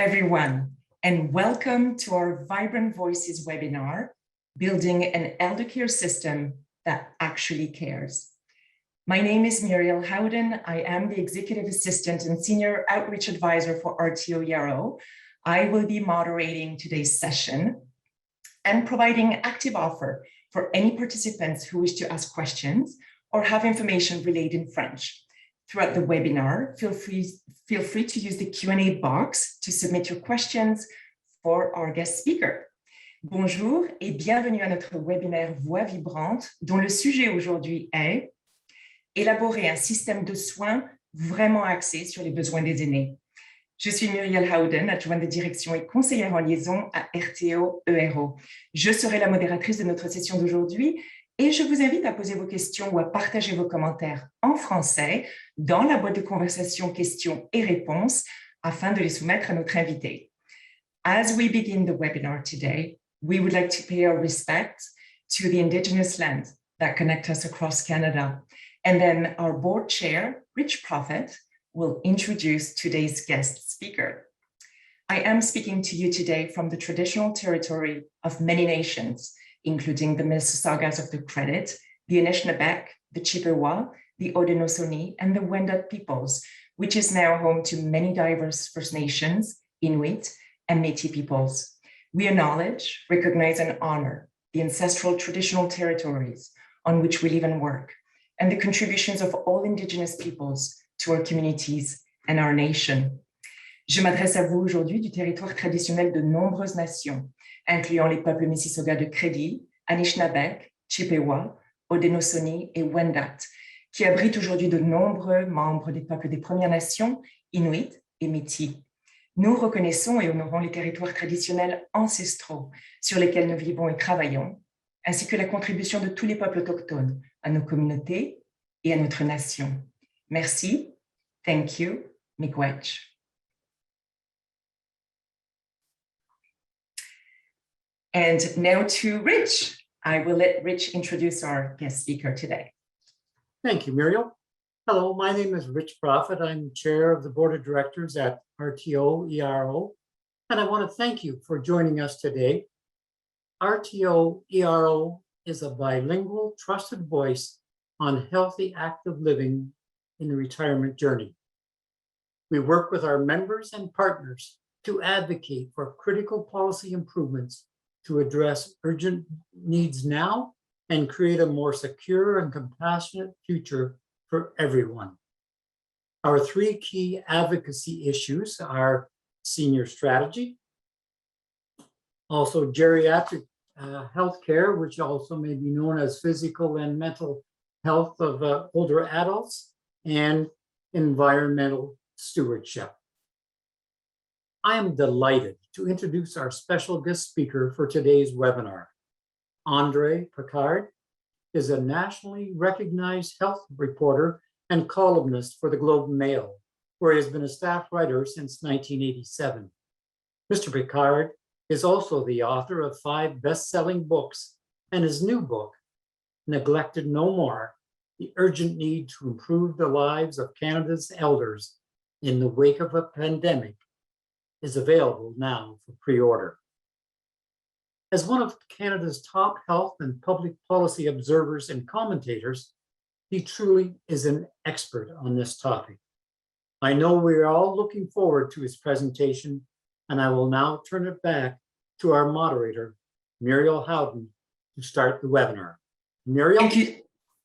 everyone, and welcome to our Vibrant Voices webinar, Building an Elder Care System that Actually Cares. My name is Muriel Howden. I am the Executive Assistant and Senior Outreach Advisor for RTO ERO. I will be moderating today's session and providing an active offer for any participants who wish to ask questions or have information relayed in French. Throughout the webinar, feel free to use the Q&A box to submit your questions for our guest speaker. Bonjour et bienvenue à notre webinaire Voix vibrante, dont le sujet aujourd'hui est élaborer un système de soins vraiment axé sur les besoins des aînés. Je suis Muriel Howden, adjointe de direction et conseillère en liaison à RTO ERO. Je serai la modératrice de notre session d'aujourd'hui et je vous invite à poser vos questions ou à partager vos commentaires en français dans la boîte de conversation questions et réponses afin de les soumettre à notre invité. As we begin the webinar today, we would like to pay our respect to the Indigenous lands that connect us across Canada. And then our board chair, Rich Prophet, will introduce today's guest speaker. I am speaking to you today from the traditional territory of many nations, including the Mississaugas of the Credit, the Anishinaabe, the Chippewa, the Haudenosaunee, and the Wendat peoples, which is now home to many diverse First Nations, Inuit, and Métis peoples. We acknowledge, recognize, and honor the ancestral traditional territories on which we live and work, and the contributions of all Indigenous peoples to our communities and our nation. Je m'adresse à vous aujourd'hui du territoire traditionnel de nombreuses nations, incluant les peuples Mississauga de Crédit, Anishinaabe, Chippewa, Haudenosaunee et Wendat, qui abritent aujourd'hui de nombreux membres des peuples des Premières Nations, Inuit et Métis. Nous reconnaissons et honorons les territoires traditionnels ancestraux sur lesquels nous vivons et travaillons, ainsi que la contribution de tous les peuples autochtones à nos communautés et à notre nation. Merci, thank you, miigwech. And now to Rich. I will let Rich introduce our guest speaker today. Thank you, Muriel. Hello, my name is Rich Prophet. I'm chair of the board of directors at RTO ERO, and I want to thank you for joining us today. RTO ERO is a bilingual, trusted voice on healthy, active living in the retirement journey. We work with our members and partners to advocate for critical policy improvements to address urgent needs now and create a more secure and compassionate future for everyone. Our three key advocacy issues are senior strategy, also geriatric healthcare, which also may be known as physical and mental health of older adults, and environmental stewardship. I am delighted to introduce our special guest speaker for today's webinar. Andre Picard is a nationally recognized health reporter and columnist for the Globe and Mail, where he has been a staff writer since 1987. Mr. Picard is also the author of 5 best-selling books, and his new book, Neglected No More: The Urgent Need to Improve the Lives of Canada's Elders in the Wake of a Pandemic, is available now for pre-order. As one of Canada's top health and public policy observers and commentators, he truly is an expert on this topic. I know we're all looking forward to his presentation, and I will now turn it back to our moderator, Muriel Howden, to start the webinar. Muriel?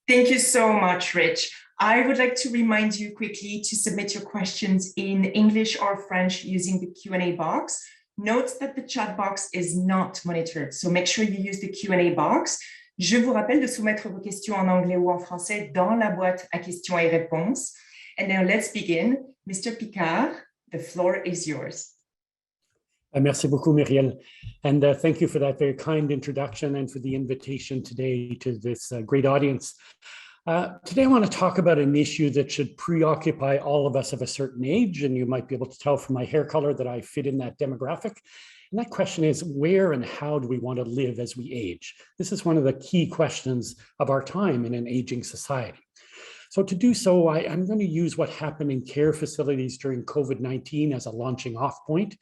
Thank you so much, Rich. I would like to remind you quickly to submit your questions in English or French using the Q&A box. Note that the chat box is not monitored, so make sure you use the Q&A box. Je vous rappelle de soumettre vos questions en anglais ou en français dans la boîte à questions et réponses. And now let's begin. Mr. Picard, the floor is yours. Merci beaucoup, Muriel. And thank you for that very kind introduction and for the invitation today to this great audience. Today, I want to talk about an issue that should preoccupy all of us of a certain age, and you might be able to tell from my hair color that I fit in that demographic. And that question is, where and how do we want to live as we age? This is one of the key questions of our time in an aging society. So to do so, I'm going to use what happened in care facilities during COVID-19 as a launching off point.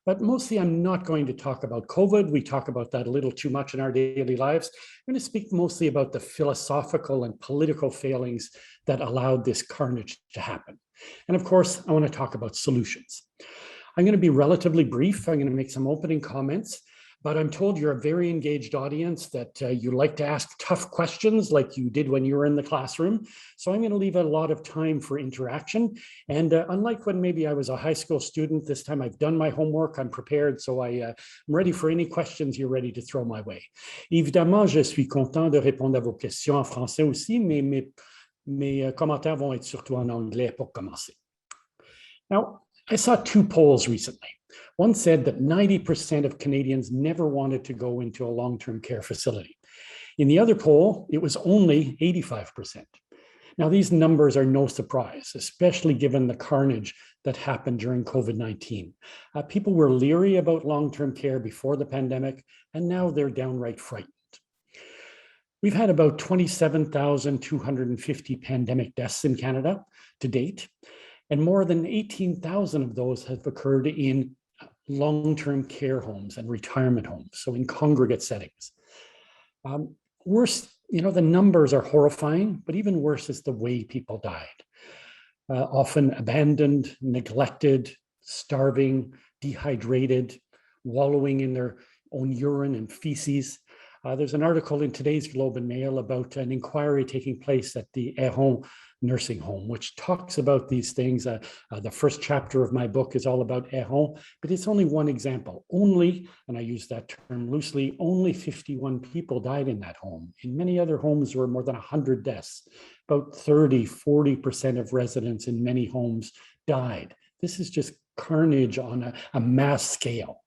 But mostly I'm not going to talk about COVID. We talk about that a little too much in our daily lives. I'm going to speak mostly about the philosophical and political failings that allowed this carnage to happen. And of course, I want to talk about solutions. I'm going to be relatively brief. I'm going to make some opening comments, but I'm told you're a very engaged audience, that you like to ask tough questions like you did when you were in the classroom. So I'm going to leave a lot of time for interaction. And unlike when maybe I was a high school student, this time I've done my homework, I'm prepared, so I'm ready for any questions you're ready to throw my way. Évidemment, je suis content de répondre à vos questions en français aussi, mais mes commentaires vont être surtout en anglais pour commencer. Now, I saw two polls recently. One said that 90% of Canadians never wanted to go into a long-term care facility. In the other poll, it was only 85%. Now, these numbers are no surprise, especially given the carnage that happened during COVID-19. People were leery about long-term care before the pandemic, and now they're downright frightened. We've had about 27,250 pandemic deaths in Canada to date, and more than 18,000 of those have occurred in long-term care homes and retirement homes, so in congregate settings. Worse, the numbers are horrifying, but even worse is the way people died. Often abandoned, neglected, starving, dehydrated, wallowing in their own urine and feces. There's an article in today's Globe and Mail about an inquiry taking place at the Héron nursing home, which talks about these things. The first chapter of my book is all about Héron, but it's only one example. Only, and I use that term loosely, only 51 people died in that home. In many other homes, there were more than 100 deaths. About 40% of residents in many homes died. This is just carnage on a mass scale.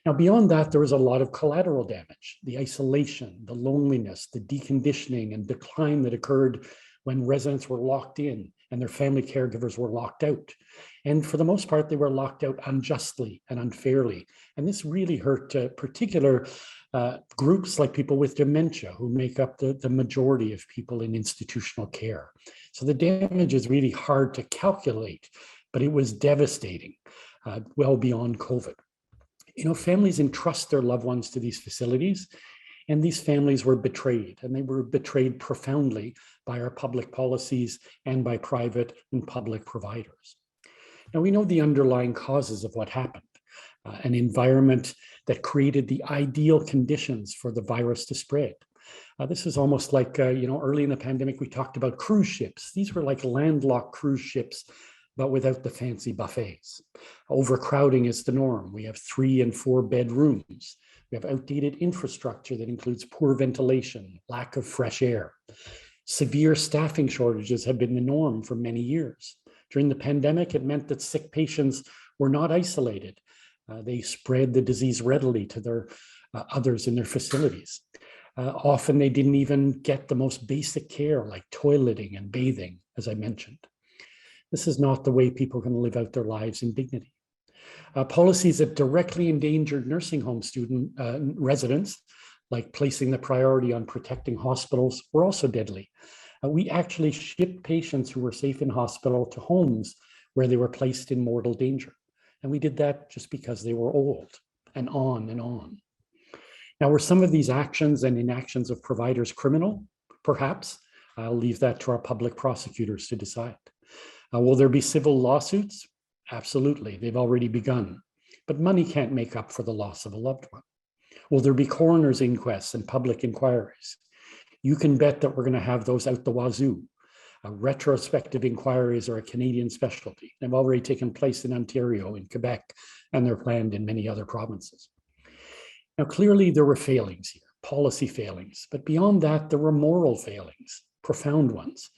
Now, beyond that, there was a lot of collateral damage, the isolation, the loneliness, the deconditioning and decline that occurred when residents were locked in and their family caregivers were locked out. And for the most part, they were locked out unjustly and unfairly. And this really hurt particular groups like people with dementia, who make up the majority of people in institutional care. So the damage is really hard to calculate, but it was devastating, well beyond COVID. Families entrust their loved ones to these facilities, and these families were betrayed, and they were betrayed profoundly by our public policies and by private and public providers. Now, we know the underlying causes of what happened, an environment that created the ideal conditions for the virus to spread. This is almost like, early in the pandemic, we talked about cruise ships. These were like landlocked cruise ships, but without the fancy buffets. Overcrowding is the norm. We have 3 and 4 bedrooms. We have outdated infrastructure that includes poor ventilation, lack of fresh air. Severe staffing shortages have been the norm for many years. During the pandemic, it meant that sick patients were not isolated. They spread the disease readily to their others in their facilities. Often they didn't even get the most basic care like toileting and bathing, as I mentioned. This is not the way people can live out their lives in dignity. Policies that directly endangered nursing home residents, like placing the priority on protecting hospitals, were also deadly. We actually shipped patients who were safe in hospital to homes where they were placed in mortal danger. And we did that just because they were old, and on and on. Now, were some of these actions and inactions of providers criminal? Perhaps. I'll leave that to our public prosecutors to decide. Will there be civil lawsuits? Absolutely, they've already begun. But money can't make up for the loss of a loved one. Will there be coroner's inquests and public inquiries? You can bet that we're going to have those out the wazoo. Retrospective inquiries are a Canadian specialty. They've already taken place in Ontario, in Quebec, and they're planned in many other provinces. Now, clearly there were failings here, policy failings, but beyond that, there were moral failings, profound ones.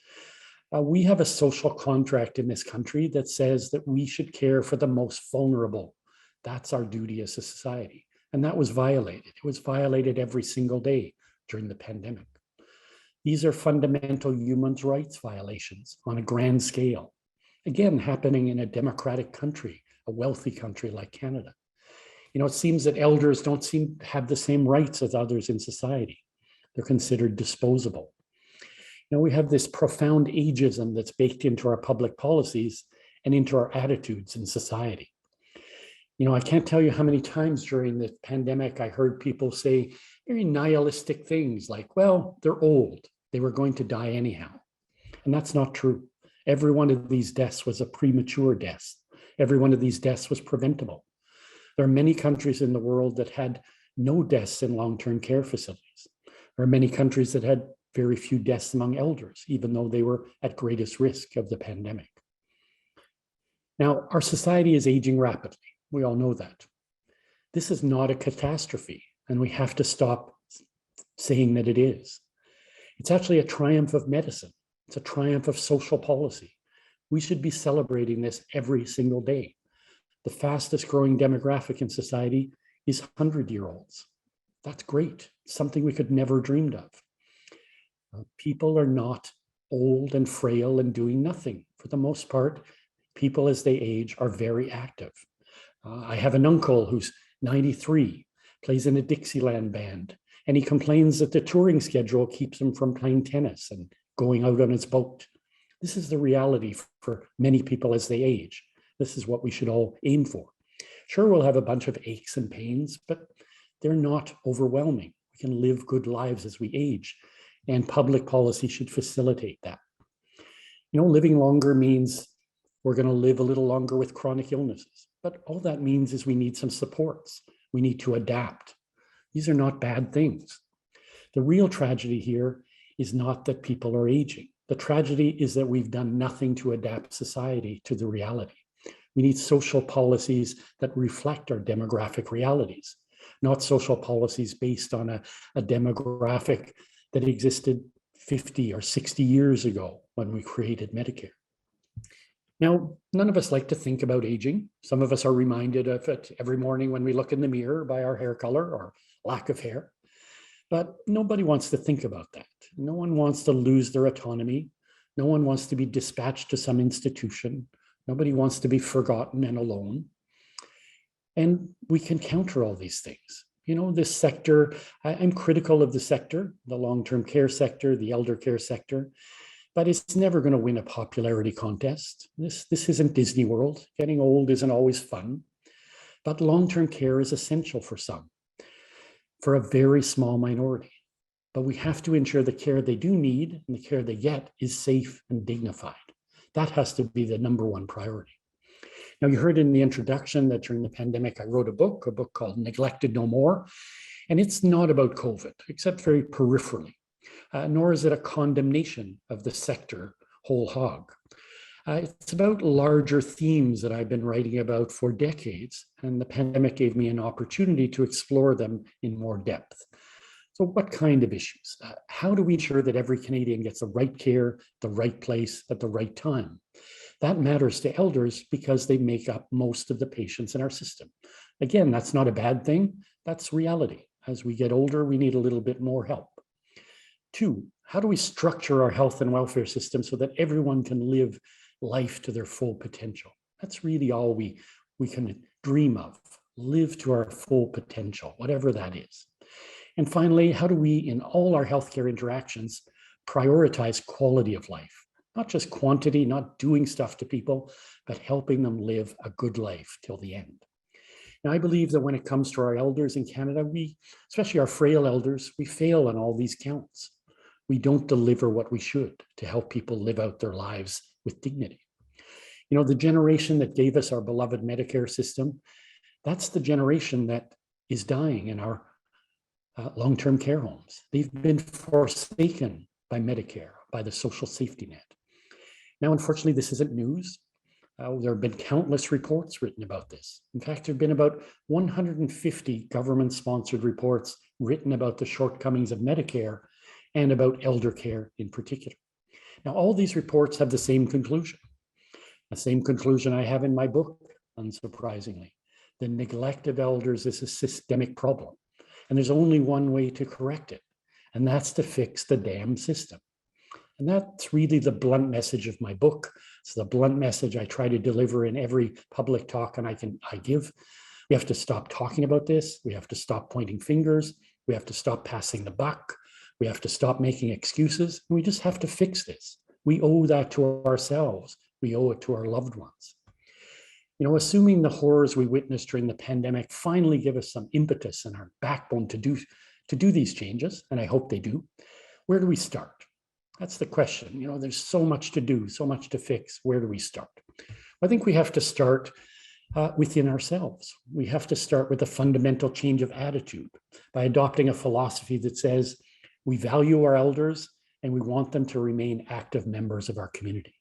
We have a social contract in this country that says that we should care for the most vulnerable. That's our duty as a society. And that was violated. It was violated every single day during the pandemic. These are fundamental human rights violations on a grand scale. Again, happening in a democratic country, a wealthy country like Canada. It seems that elders don't seem to have the same rights as others in society. They're considered disposable. Now we have this profound ageism that's baked into our public policies and into our attitudes in society. I can't tell you how many times during the pandemic I heard people say very nihilistic things like, well, they're old, they were going to die anyhow. And that's not true. Every one of these deaths was a premature death. Every one of these deaths was preventable. There are many countries in the world that had no deaths in long-term care facilities. There are many countries that had very few deaths among elders, even though they were at greatest risk of the pandemic. Now, our society is aging rapidly. We all know that. This is not a catastrophe, and we have to stop saying that it is. It's actually a triumph of medicine. It's a triumph of social policy. We should be celebrating this every single day. The fastest growing demographic in society is 100-year-olds. That's great, something we could never dreamed of. People are not old and frail and doing nothing. For the most part, people as they age are very active. I have an uncle who's 93, plays in a Dixieland band, and he complains that the touring schedule keeps him from playing tennis and going out on his boat. This is the reality for many people as they age. This is what we should all aim for. Sure, we'll have a bunch of aches and pains, but they're not overwhelming. We can live good lives as we age, and public policy should facilitate that. Living longer means we're going to live a little longer with chronic illnesses, but all that means is we need some supports. We need to adapt. These are not bad things. The real tragedy here is not that people are aging. The tragedy is that we've done nothing to adapt society to the reality. We need social policies that reflect our demographic realities, not social policies based on a demographic that existed 50 or 60 years ago when we created Medicare. Now, none of us like to think about aging. Some of us are reminded of it every morning when we look in the mirror by our hair color or lack of hair. But nobody wants to think about that. No one wants to lose their autonomy. No one wants to be dispatched to some institution. Nobody wants to be forgotten and alone. And we can counter all these things. This sector, I'm critical of the sector, the long-term care sector, the elder care sector, but it's never going to win a popularity contest. This isn't Disney World. Getting old isn't always fun, but long-term care is essential for some, for a very small minority. But we have to ensure the care they do need and the care they get is safe and dignified. That has to be the number one priority. Now, you heard in the introduction that during the pandemic, I wrote a book called Neglected No More. And it's not about COVID, except very peripherally, nor is it a condemnation of the sector whole hog. It's about larger themes that I've been writing about for decades, and the pandemic gave me an opportunity to explore them in more depth. So what kind of issues? How do we ensure that every Canadian gets the right care, the right place, at the right time? That matters to elders because they make up most of the patients in our system. Again, that's not a bad thing. That's reality. As we get older, we need a little bit more help. 2, how do we structure our health and welfare system so that everyone can live life to their full potential? That's really all we can dream of. Live to our full potential, whatever that is. And finally, how do we, in all our healthcare interactions, prioritize quality of life? Not just quantity, not doing stuff to people, but helping them live a good life till the end. Now, I believe that when it comes to our elders in Canada, especially our frail elders, we fail on all these counts. We don't deliver what we should to help people live out their lives with dignity. The generation that gave us our beloved Medicare system, that's the generation that is dying in our long-term care homes. They've been forsaken by Medicare, by the social safety net. Now, unfortunately, this isn't news. There have been countless reports written about this. In fact, there have been about 150 government-sponsored reports written about the shortcomings of Medicare and about elder care in particular. Now, all these reports have the same conclusion I have in my book, unsurprisingly. The neglect of elders is a systemic problem, and there's only one way to correct it, and that's to fix the damn system. And that's really the blunt message of my book. It's the blunt message I try to deliver in every public talk I give. We have to stop talking about this. We have to stop pointing fingers. We have to stop passing the buck. We have to stop making excuses. We just have to fix this. We owe that to ourselves. We owe it to our loved ones. You know, assuming the horrors we witnessed during the pandemic finally give us some impetus and our backbone to do these changes, and I hope they do, where do we start? That's the question. You know, there's so much to do, so much to fix. Where do we start? I think we have to start within ourselves. We have to start with a fundamental change of attitude by adopting a philosophy that says we value our elders and we want them to remain active members of our community.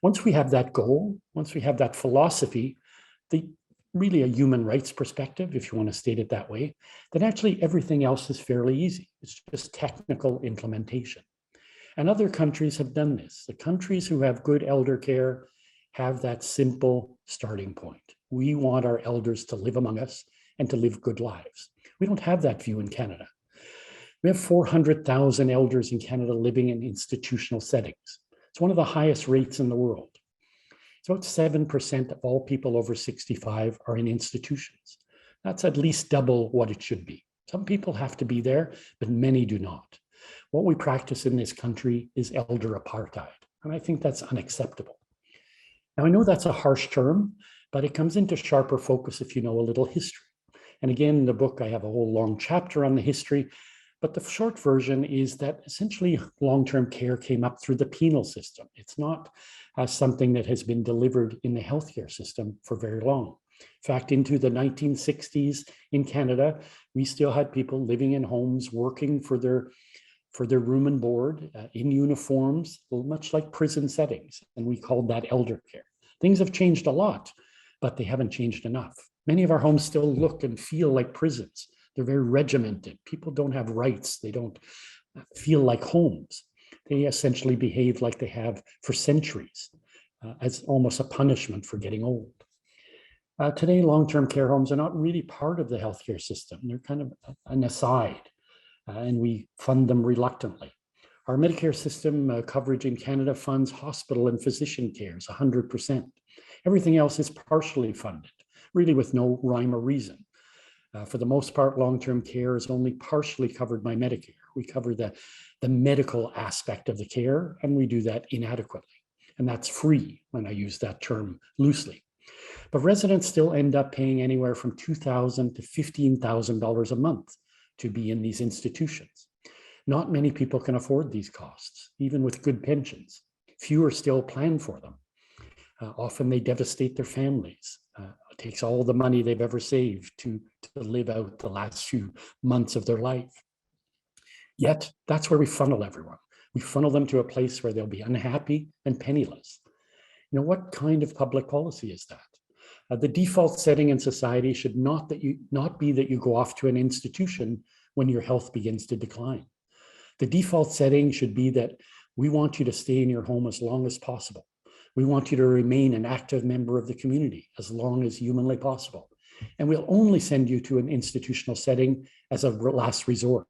Once we have that goal, once we have that philosophy, really a human rights perspective, if you want to state it that way, then actually everything else is fairly easy. It's just technical implementation. And other countries have done this. The countries who have good elder care have that simple starting point. We want our elders to live among us and to live good lives. We don't have that view in Canada. We have 400,000 elders in Canada living in institutional settings. It's one of the highest rates in the world. It's about 7% of all people over 65 are in institutions. That's at least double what it should be. Some people have to be there, but many do not. What we practice in this country is elder apartheid, and I think that's unacceptable. Now, I know that's a harsh term, but it comes into sharper focus if you know a little history. And again, in the book, I have a whole long chapter on the history, but the short version is that essentially long-term care came up through the penal system. It's not something that has been delivered in the healthcare system for very long. In fact, into the 1960s in Canada, we still had people living in homes, working for their room and board in uniforms, much like prison settings. And we called that elder care. Things have changed a lot, but they haven't changed enough. Many of our homes still look and feel like prisons. They're very regimented. People don't have rights. They don't feel like homes. They essentially behave like they have for centuries as almost a punishment for getting old. Today, long-term care homes are not really part of the healthcare system. They're kind of an aside. And we fund them reluctantly. Our Medicare system coverage in Canada funds hospital and physician cares 100%. Everything else is partially funded, really with no rhyme or reason. For the most part, long-term care is only partially covered by Medicare. We cover the medical aspect of the care, and we do that inadequately. And that's free, when I use that term loosely. But residents still end up paying anywhere from $2,000 to $15,000 a month to be in these institutions. Not many people can afford these costs, even with good pensions. Fewer still plan for them. Often they devastate their families. It takes all the money they've ever saved to live out the last few months of their life. Yet, that's where we funnel everyone. We funnel them to a place where they'll be unhappy and penniless. You know, what kind of public policy is that? The default setting in society should not be that you go off to an institution when your health begins to decline. The default setting should be that we want you to stay in your home as long as possible. We want you to remain an active member of the community as long as humanly possible. And we'll only send you to an institutional setting as a last resort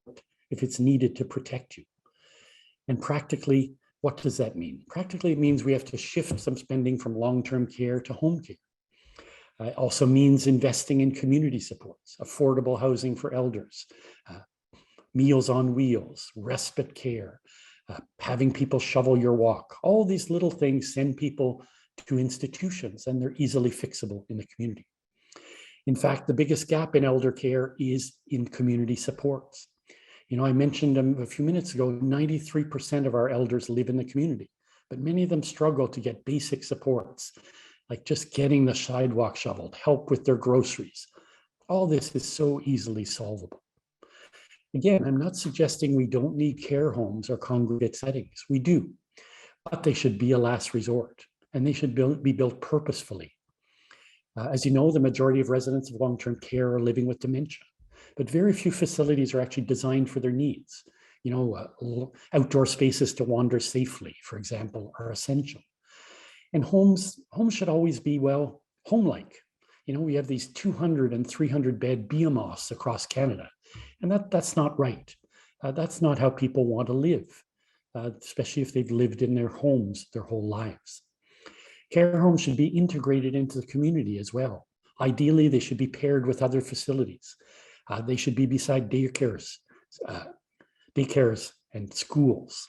if it's needed to protect you. And practically, what does that mean? Practically, it means we have to shift some spending from long-term care to home care. It also means investing in community supports, affordable housing for elders, meals on wheels, respite care, having people shovel your walk. All these little things send people to institutions, and they're easily fixable in the community. In fact, the biggest gap in elder care is in community supports. You know, I mentioned a few minutes ago, 93% of our elders live in the community, but many of them struggle to get basic supports, like just getting the sidewalk shoveled, help with their groceries. All this is so easily solvable. Again, I'm not suggesting we don't need care homes or congregate settings. We do, but they should be a last resort, and they should be built purposefully. As you know, the majority of residents of long-term care are living with dementia, but very few facilities are actually designed for their needs. You know, outdoor spaces to wander safely, for example, are essential. And homes should always be, well, home-like. You know, we have these 200 and 300 bed behemoths across Canada, and that's not right. That's not how people want to live, especially if they've lived in their homes their whole lives. Care homes should be integrated into the community as well. Ideally, they should be paired with other facilities. They should be beside daycares, daycares and schools.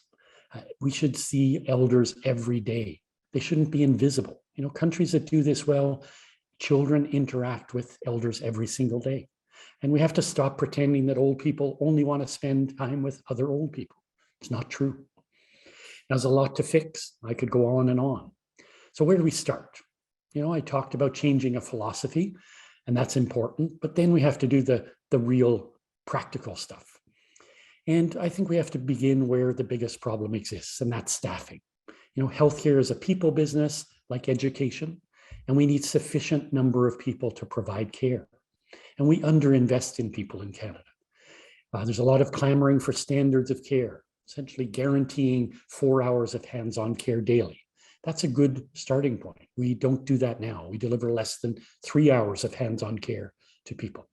We should see elders every day. They shouldn't be invisible. You know, countries that do this well, children interact with elders every single day. And we have to stop pretending that old people only want to spend time with other old people. It's not true. There's a lot to fix. I could go on and on. So where do we start? You know, I talked about changing a philosophy, and that's important, but then we have to do the real practical stuff. And I think we have to begin where the biggest problem exists, and that's staffing. You know, healthcare is a people business like education, and we need sufficient number of people to provide care. And we underinvest in people in Canada. There's a lot of clamoring for standards of care, essentially guaranteeing 4 hours of hands-on care daily. That's a good starting point. We don't do that now. We deliver less than 3 hours of hands-on care to people.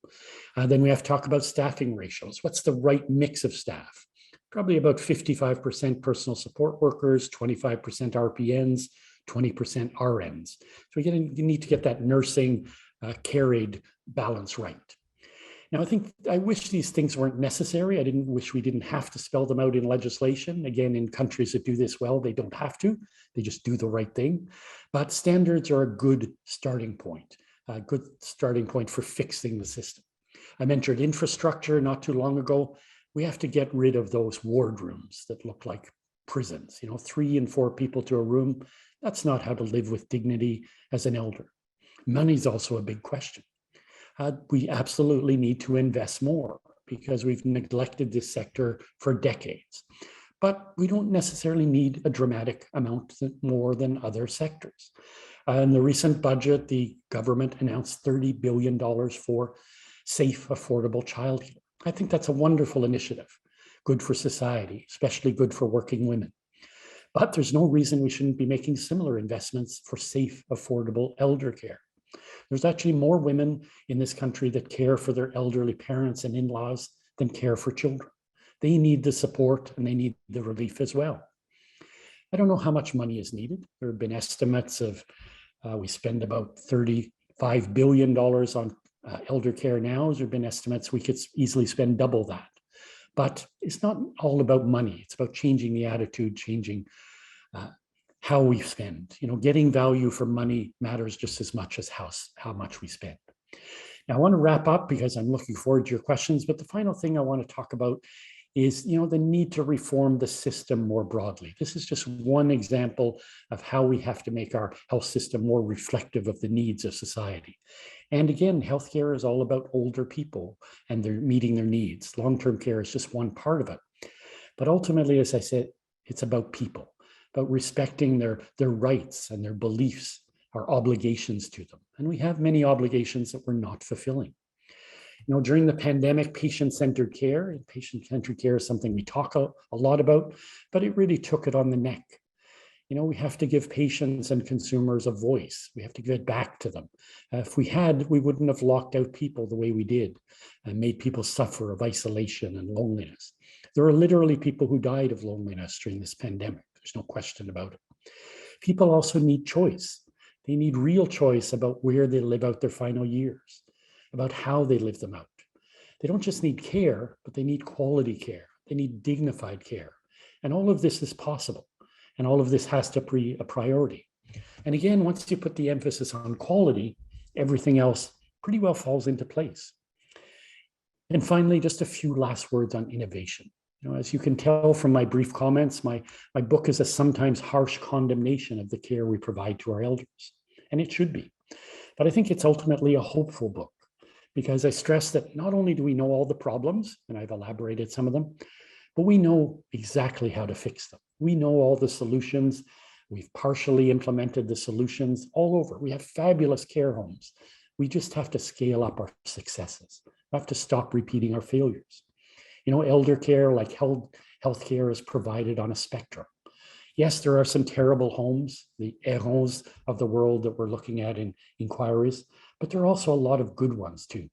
Then we have to talk about staffing ratios. What's the right mix of staff? Probably about 55% personal support workers, 25% RPNs, 20% RNs. So you need to get that nursing care aid balance right. Now, I wish these things weren't necessary. I wish we didn't have to spell them out in legislation. Again, in countries that do this well, they don't have to. They just do the right thing. But standards are a good starting point for fixing the system. I mentioned infrastructure not too long ago. We have to get rid of those wardrooms that look like prisons. You know, 3 and 4 people to a room. That's not how to live with dignity as an elder. Money's also a big question. We absolutely need to invest more because we've neglected this sector for decades. But we don't necessarily need a dramatic amount more than other sectors. In the recent budget, the government announced $30 billion for safe, affordable childcare. I think that's a wonderful initiative, good for society, especially good for working women. But there's no reason we shouldn't be making similar investments for safe, affordable elder care. There's actually more women in this country that care for their elderly parents and in-laws than care for children. They need the support and they need the relief as well. I don't know how much money is needed. There have been estimates of we spend about $35 billion on elder care now. There have been estimates we could easily spend double that. But it's not all about money. It's about changing the attitude, changing how we spend. You know, getting value for money matters just as much as how much we spend. Now, I want to wrap up because I'm looking forward to your questions. But the final thing I want to talk about is, you know, the need to reform the system more broadly. This is just one example of how we have to make our health system more reflective of the needs of society. And again, healthcare is all about older people and they're meeting their needs. Long-term care is just one part of it. But ultimately, as I said, it's about people, about respecting their rights and their beliefs, our obligations to them. And we have many obligations that we're not fulfilling. You know, during the pandemic, patient-centered care is something we talk a lot about, but it really took it on the neck. You know, we have to give patients and consumers a voice. We have to give it back to them. If we had, we wouldn't have locked out people the way we did and made people suffer of isolation and loneliness. There are literally people who died of loneliness during this pandemic. There's no question about it. People also need choice. They need real choice about where they live out their final years, about how they live them out. They don't just need care, but they need quality care. They need dignified care. And all of this is possible. And all of this has to be a priority. And again, once you put the emphasis on quality, everything else pretty well falls into place. And finally, just a few last words on innovation. You know, as you can tell from my brief comments, my book is a sometimes harsh condemnation of the care we provide to our elders. And it should be. But I think it's ultimately a hopeful book because I stress that not only do we know all the problems, and I've elaborated some of them, but we know exactly how to fix them. We know all the solutions. We've partially implemented the solutions all over. We have fabulous care homes. We just have to scale up our successes. We have to stop repeating our failures. You know, elder care, like healthcare, is provided on a spectrum. Yes, there are some terrible homes, the errons of the world that we're looking at in inquiries, but there are also a lot of good ones too.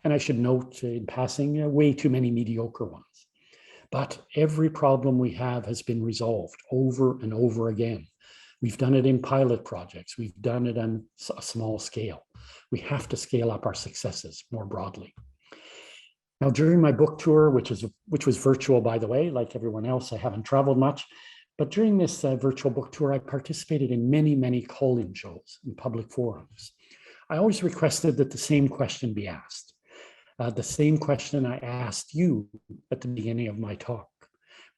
And I should note in passing, way too many mediocre ones. But every problem we have has been resolved over and over again. We've done it in pilot projects. We've done it on a small scale. We have to scale up our successes more broadly. Now, during my book tour, which was virtual, by the way, like everyone else, I haven't traveled much. But during this virtual book tour, I participated in many, many call-in shows and public forums. I always requested that the same question be asked. The same question I asked you at the beginning of my talk.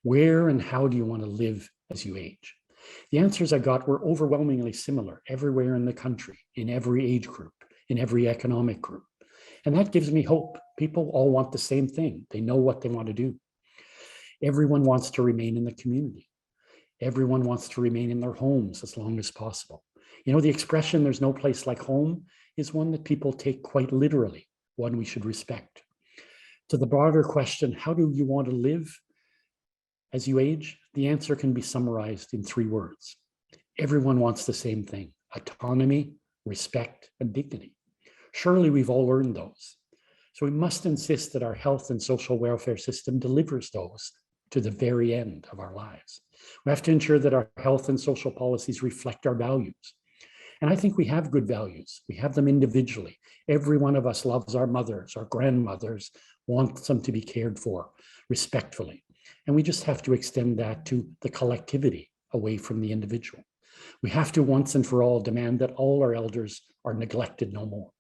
Where and how do you want to live as you age? The answers I got were overwhelmingly similar everywhere in the country, in every age group, in every economic group. And that gives me hope. People all want the same thing. They know what they want to do. Everyone wants to remain in the community. Everyone wants to remain in their homes as long as possible. You know, the expression, there's no place like home, is one that people take quite literally, one we should respect. To the broader question, how do you want to live as you age? The answer can be summarized in 3 words. Everyone wants the same thing: autonomy, respect, and dignity. Surely we've all earned those. So we must insist that our health and social welfare system delivers those to the very end of our lives. We have to ensure that our health and social policies reflect our values. And I think we have good values. We have them individually. Every one of us loves our mothers, our grandmothers, wants them to be cared for respectfully. And we just have to extend that to the collectivity away from the individual. We have to once and for all demand that all our elders are neglected no more.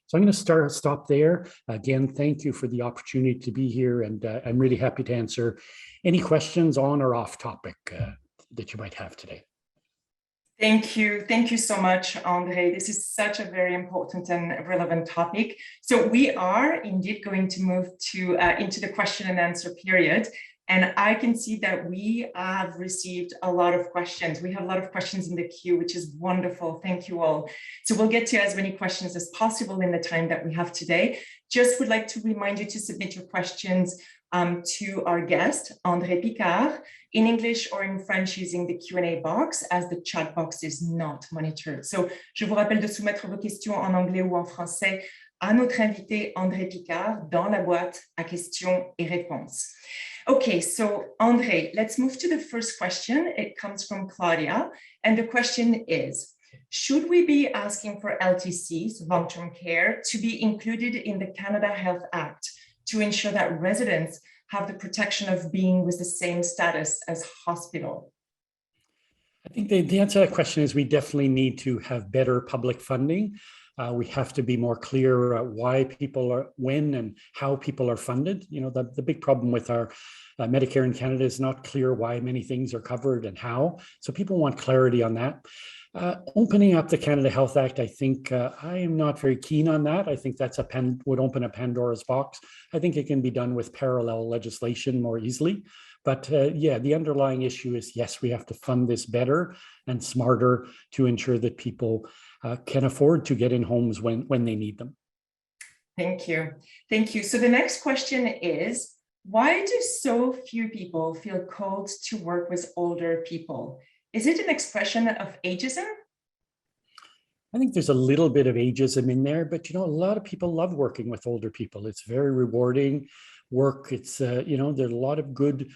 So I'm going to stop there. Again, thank you for the opportunity to be here, and I'm really happy to answer any questions on or off topic that you might have today. Thank you. Thank you so much, Andre. This is such a very important and relevant topic. So we are indeed going to move to into the question and answer period. And I can see that we have received a lot of questions. We have a lot of questions in the queue, which is wonderful. Thank you all. So we'll get to as many questions as possible in the time that we have today. Just would like to remind you to submit your questions to our guest, André Picard, in English or in French using the Q&A box, as the chat box is not monitored. So, je vous rappelle de soumettre vos questions en anglais ou en français à notre invité André Picard dans la boîte à questions et réponses. Okay, so André, let's move to the first question. It comes from Claudia, and the question is, should we be asking for LTCs, long-term care, to be included in the Canada Health Act to ensure that residents have the protection of being with the same status as hospital? I think the answer to that question is we definitely need to have better public funding. We have to be more clear why people are, when and how people are funded. You know, the big problem with our Medicare in Canada is not clear why many things are covered and how. So people want clarity on that. Opening up the Canada Health Act, I think I am not very keen on that. I think that's would open a Pandora's box. I think it can be done with parallel legislation more easily. But yeah, the underlying issue is, yes, we have to fund this better and smarter to ensure that people can afford to get in homes when they need them. Thank you. Thank you. So the next question is, why do so few people feel called to work with older people? Is it an expression of ageism? I think there's a little bit of ageism in there, but you know, a lot of people love working with older people. It's very rewarding work. It's, you know, there are a lot of good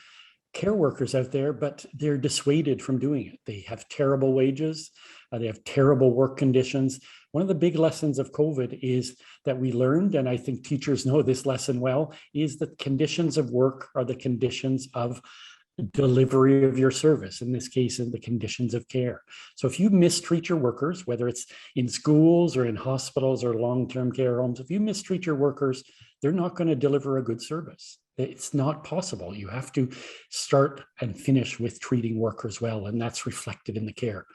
care workers out there, but they're dissuaded from doing it. They have terrible wages. They have terrible work conditions. One of the big lessons of COVID is that we learned, and I think teachers know this lesson well, is that conditions of work are the conditions of delivery of your service, in this case, in the conditions of care. So if you mistreat your workers, whether it's in schools or in hospitals or long-term care homes, if you mistreat your workers, they're not going to deliver a good service. It's not possible. You have to start and finish with treating workers well, and that's reflected in the care.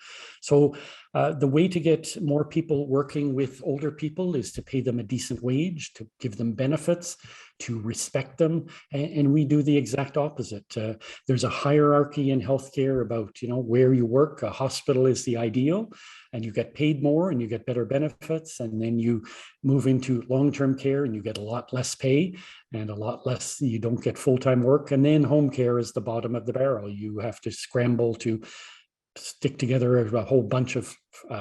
So the way to get more people working with older people is to pay them a decent wage, to give them benefits, to respect them, and we do the exact opposite. There's a hierarchy in healthcare about, you know, where you work. A hospital is the ideal, and you get paid more and you get better benefits, and then you move into long-term care and you get a lot less pay and a lot less, you don't get full-time work, and then home care is the bottom of the barrel. You have to scramble to stick together a whole bunch of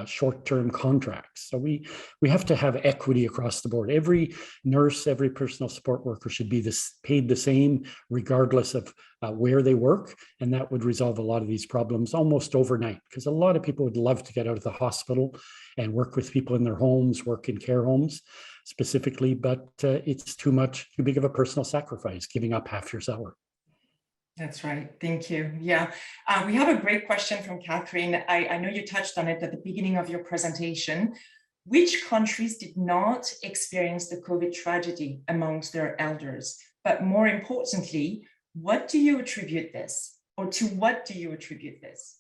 short-term contracts. So we have to have equity across the board. Every nurse, every personal support worker should be paid the same, regardless of where they work. And that would resolve a lot of these problems almost overnight, because a lot of people would love to get out of the hospital and work with people in their homes, work in care homes. specifically, but it's too big of a personal sacrifice, giving up half your salary. That's right. Thank you. Yeah, we have a great question from Catherine. I know you touched on it at the beginning of your presentation. Which countries did not experience the COVID tragedy amongst their elders? But more importantly, what do you attribute this, or to what do you attribute this?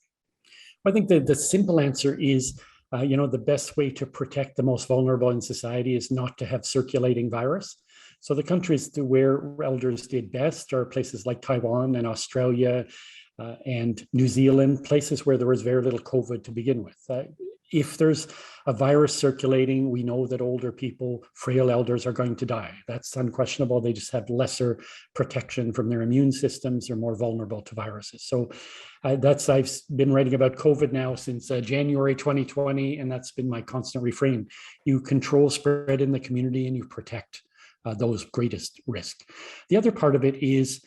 I think the simple answer is, the best way to protect the most vulnerable in society is not to have circulating virus. So the countries where elders did best are places like Taiwan and Australia and New Zealand, places where there was very little COVID to begin with. If there's a virus circulating, we know that older people, frail elders, are going to die. That's unquestionable. They just have lesser protection from their immune systems. They're more vulnerable to viruses. So I've been writing about COVID now since January 2020, and that's been my constant refrain. You control spread in the community and you protect those greatest risk. The other part of it is,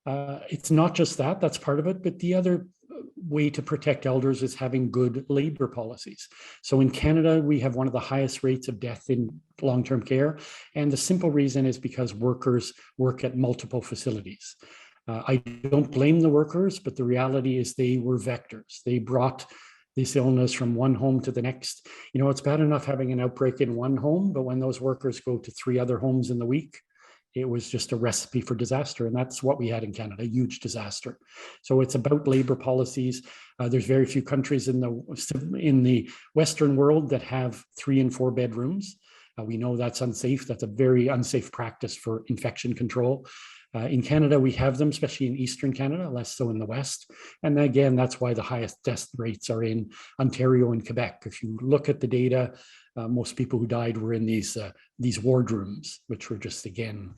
it's not just that's part of it, but the other way to protect elders is having good labor policies. So in Canada, we have one of the highest rates of death in long-term care. And the simple reason is because workers work at multiple facilities. I don't blame the workers, but the reality is they were vectors. They brought this illness from one home to the next. It's bad enough having an outbreak in one home, but when those workers go to 3 other homes in the week, it was just a recipe for disaster. And that's what we had in Canada, a huge disaster. So it's about labor policies. There's very few countries in the Western world that have 3 and 4 bedrooms. We know that's unsafe. That's a very unsafe practice for infection control. In Canada, we have them, especially in Eastern Canada, less so in the West. And again, that's why the highest death rates are in Ontario and Quebec. If you look at the data, most people who died were in these wardrooms, which were just, again,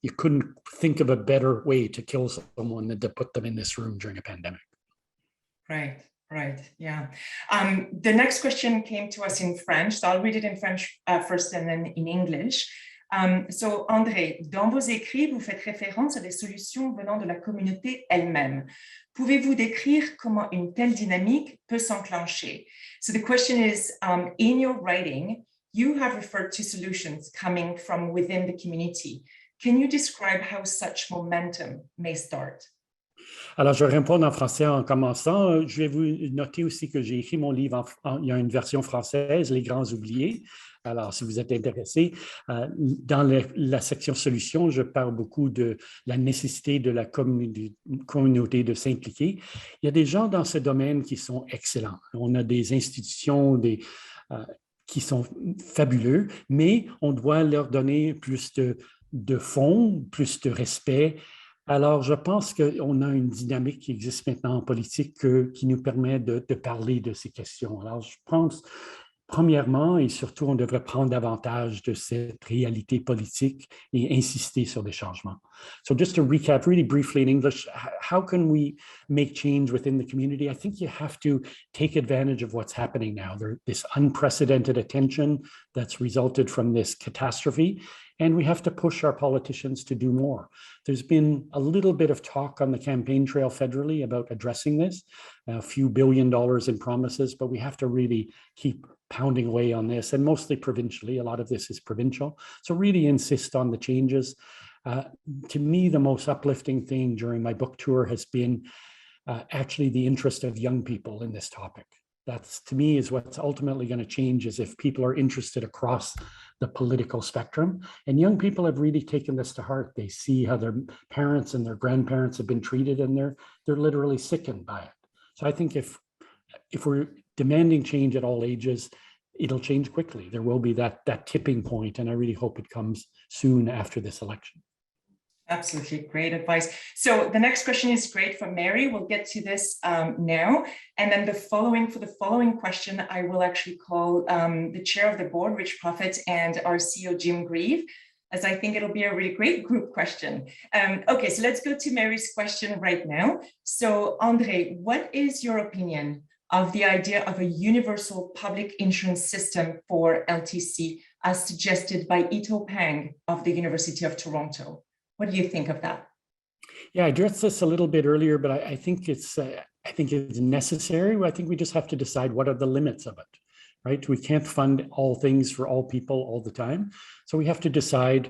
you couldn't think of a better way to kill someone than to put them in this room during a pandemic. Right, yeah. The next question came to us in French, so I'll read it in French first and then in English. So André, dans vos écrits, vous faites référence à des solutions venant de la communauté elle-même. Pouvez-vous décrire comment une telle dynamique peut s'enclencher? So the question is, in your writing, you have referred to solutions coming from within the community. Can you describe how such momentum may start? Alors, je vais répondre en français en commençant. Je vais vous noter aussi que j'ai écrit mon livre, il y a une version française, Les Grands Oubliés. Alors, si vous êtes intéressé, dans la section solutions, je parle beaucoup de la nécessité de la communauté de s'impliquer. Il y a des gens dans ce domaine qui sont excellents. On a des institutions qui sont fabuleux, mais on doit leur donner plus de fonds, plus de respect. Alors, je pense qu'on a une dynamique qui existe maintenant en politique qui nous permet de parler de ces questions. Alors, je pense, premièrement, et surtout, on devrait prendre davantage de cette réalité politique et insister sur des changements. So just to recap really briefly in English, how can we make change within the community? I think you have to take advantage of what's happening now. There's this unprecedented attention that's resulted from this catastrophe. And we have to push our politicians to do more. There's been a little bit of talk on the campaign trail federally about addressing this, a few $1 billion in promises, but we have to really keep pounding away on this, and mostly provincially. A lot of this is provincial. So really insist on the changes. To me, the most uplifting thing during my book tour has been actually the interest of young people in this topic. That's, to me, is what's ultimately going to change, is if people are interested across the political spectrum. And young people have really taken this to heart. They see how their parents and their grandparents have been treated, and they're literally sickened by it. So I think if we're demanding change at all ages, it'll change quickly. There will be that tipping point, and I really hope it comes soon after this election. Absolutely, great advice. So the next question is great from Mary. We'll get to this now. And then for the following question, I will actually call the chair of the board, Rich Profit, and our CEO, Jim Grieve, as I think it'll be a really great group question. Okay, so let's go to Mary's question right now. So André, what is your opinion of the idea of a universal public insurance system for LTC as suggested by Ito Pang of the University of Toronto? What do you think of that? Yeah, I addressed this a little bit earlier, but I think it's necessary. I think we just have to decide what are the limits of it, right? We can't fund all things for all people all the time. So we have to decide.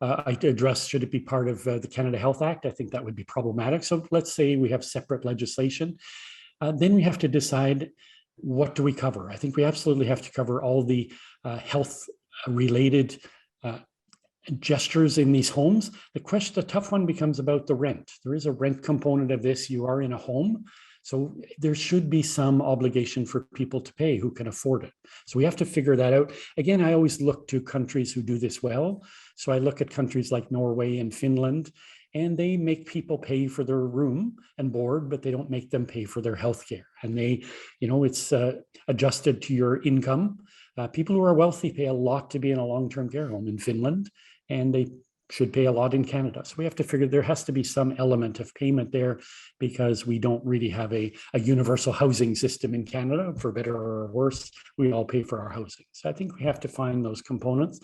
I address, should it be part of the Canada Health Act? I think that would be problematic. So let's say we have separate legislation. Then we have to decide, what do we cover? I think we absolutely have to cover all the health related gestures in these homes. The tough one becomes about the rent. There is a rent component of this. You are in a home. So there should be some obligation for people to pay who can afford it. So we have to figure that out. Again, I always look to countries who do this well. So I look at countries like Norway and Finland, and they make people pay for their room and board, but they don't make them pay for their healthcare. And they, it's adjusted to your income. People who are wealthy pay a lot to be in a long-term care home in Finland, and they should pay a lot in Canada. So we have to figure there has to be some element of payment there, because we don't really have a universal housing system in Canada, for better or worse. We all pay for our housing. So I think we have to find those components.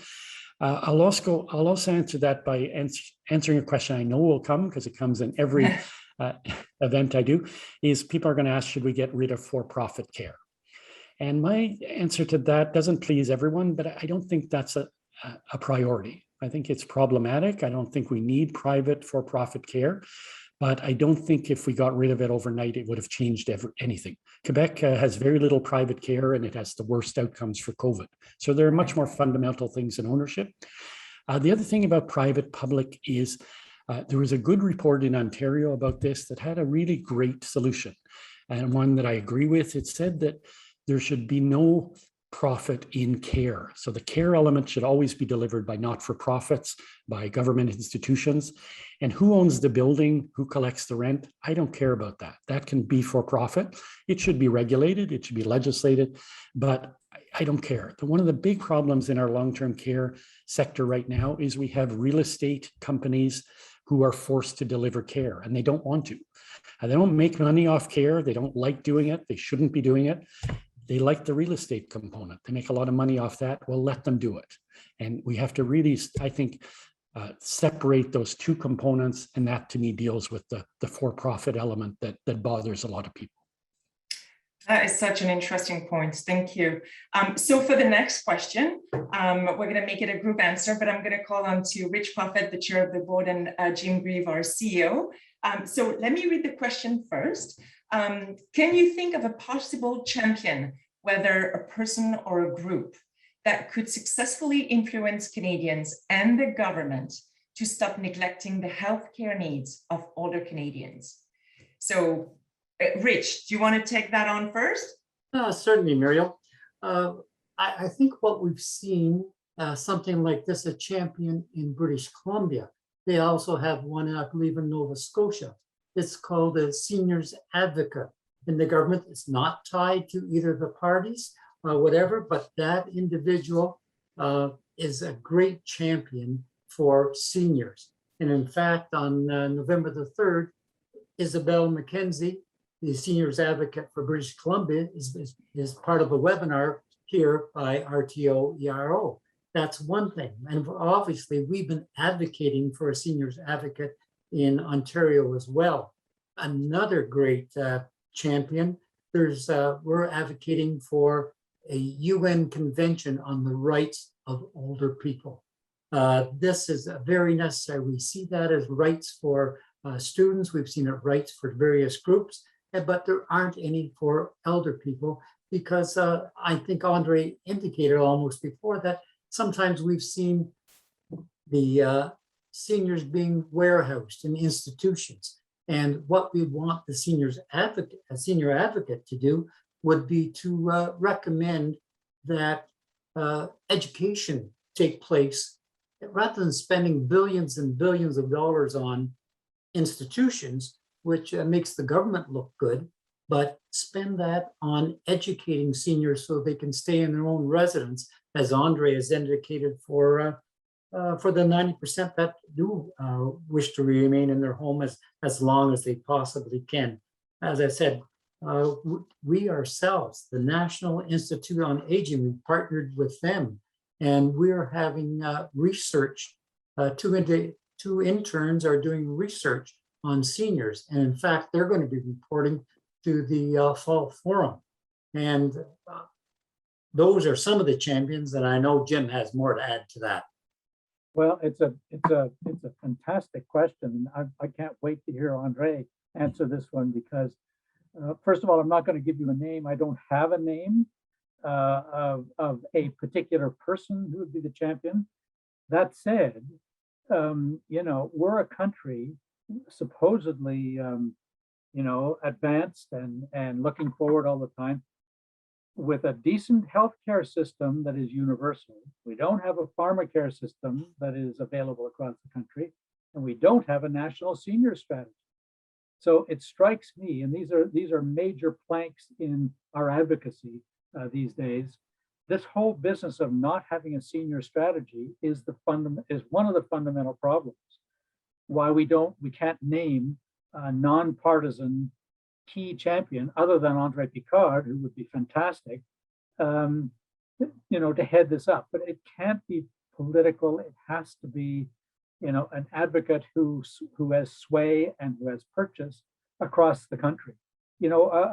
I'll also answer that by answering a question I know will come, because it comes in every event I do, is people are going to ask, should we get rid of for-profit care? And my answer to that doesn't please everyone, but I don't think that's a priority. I think it's problematic. I don't think we need private for-profit care, but I don't think if we got rid of it overnight, it would have changed anything. Quebec has very little private care, and it has the worst outcomes for COVID. So there are much more fundamental things in ownership. The other thing about private public is there was a good report in Ontario about this that had a really great solution, and one that I agree with. It said that there should be no profit in care. So the care element should always be delivered by not-for-profits, by government institutions. And who owns the building, who collects the rent? I don't care about that. That can be for profit. It should be regulated, it should be legislated, but I don't care. One of the big problems in our long-term care sector right now is we have real estate companies who are forced to deliver care, and they don't want to. They don't make money off care. They don't like doing it. They shouldn't be doing it. They like the real estate component. They make a lot of money off that. Well, let them do it. And we have to really, I think, separate those two components. And that to me deals with the for-profit element that bothers a lot of people. That is such an interesting point. Thank you. So for the next question, we're going to make it a group answer, but I'm going to call on to Rich Puffett, the chair of the board, and Jim Grieve, our CEO. So let me read the question first. Can you think of a possible champion, whether a person or a group, that could successfully influence Canadians and the government to stop neglecting the healthcare needs of older Canadians? So, Rich, do you want to take that on first? Certainly, Muriel. I think what we've seen, something like this, a champion in British Columbia. They also have one, I believe, in Nova Scotia. It's called a seniors advocate in the government. It's not tied to either the parties or whatever, but that individual is a great champion for seniors. And in fact, on November the 3rd, Isabel McKenzie, the seniors advocate for British Columbia, is part of a webinar here by RTO ERO. That's one thing. And obviously, we've been advocating for a seniors advocate in Ontario as well. Another great champion, we're advocating for a UN convention on the rights of older people. This is very necessary. We see that as rights for students. We've seen it rights for various groups, but there aren't any for elder people, because I think Andre indicated almost before that sometimes we've seen the seniors being warehoused in institutions. And what we want the senior advocate to do would be to recommend that education take place, rather than spending billions and billions of dollars on institutions, which makes the government look good, but spend that on educating seniors so they can stay in their own residence, as Andre has indicated for the 90% that do wish to remain in their home as long as they possibly can. As I said, we ourselves, the National Institute on Aging, we partnered with them, and we're having research. Two interns are doing research on seniors, and in fact, they're going to be reporting to the Fall Forum. And those are some of the champions, and I know Jim has more to add to that. Well, it's a fantastic question. I can't wait to hear Andre answer this one because, first of all, I'm not going to give you a name. I don't have a name of a particular person who would be the champion. That said, we're a country supposedly, advanced and looking forward all the time, with a decent healthcare system that is universal. We don't have a pharmacare system that is available across the country, and we don't have a national senior strategy. So it strikes me, and these are major planks in our advocacy these days. This whole business of not having a senior strategy is one of the fundamental problems. Why we can't name a nonpartisan key champion other than Andre Picard, who would be fantastic, to head this up. But it can't be political. It has to be, an advocate who has sway and who has purchase across the country.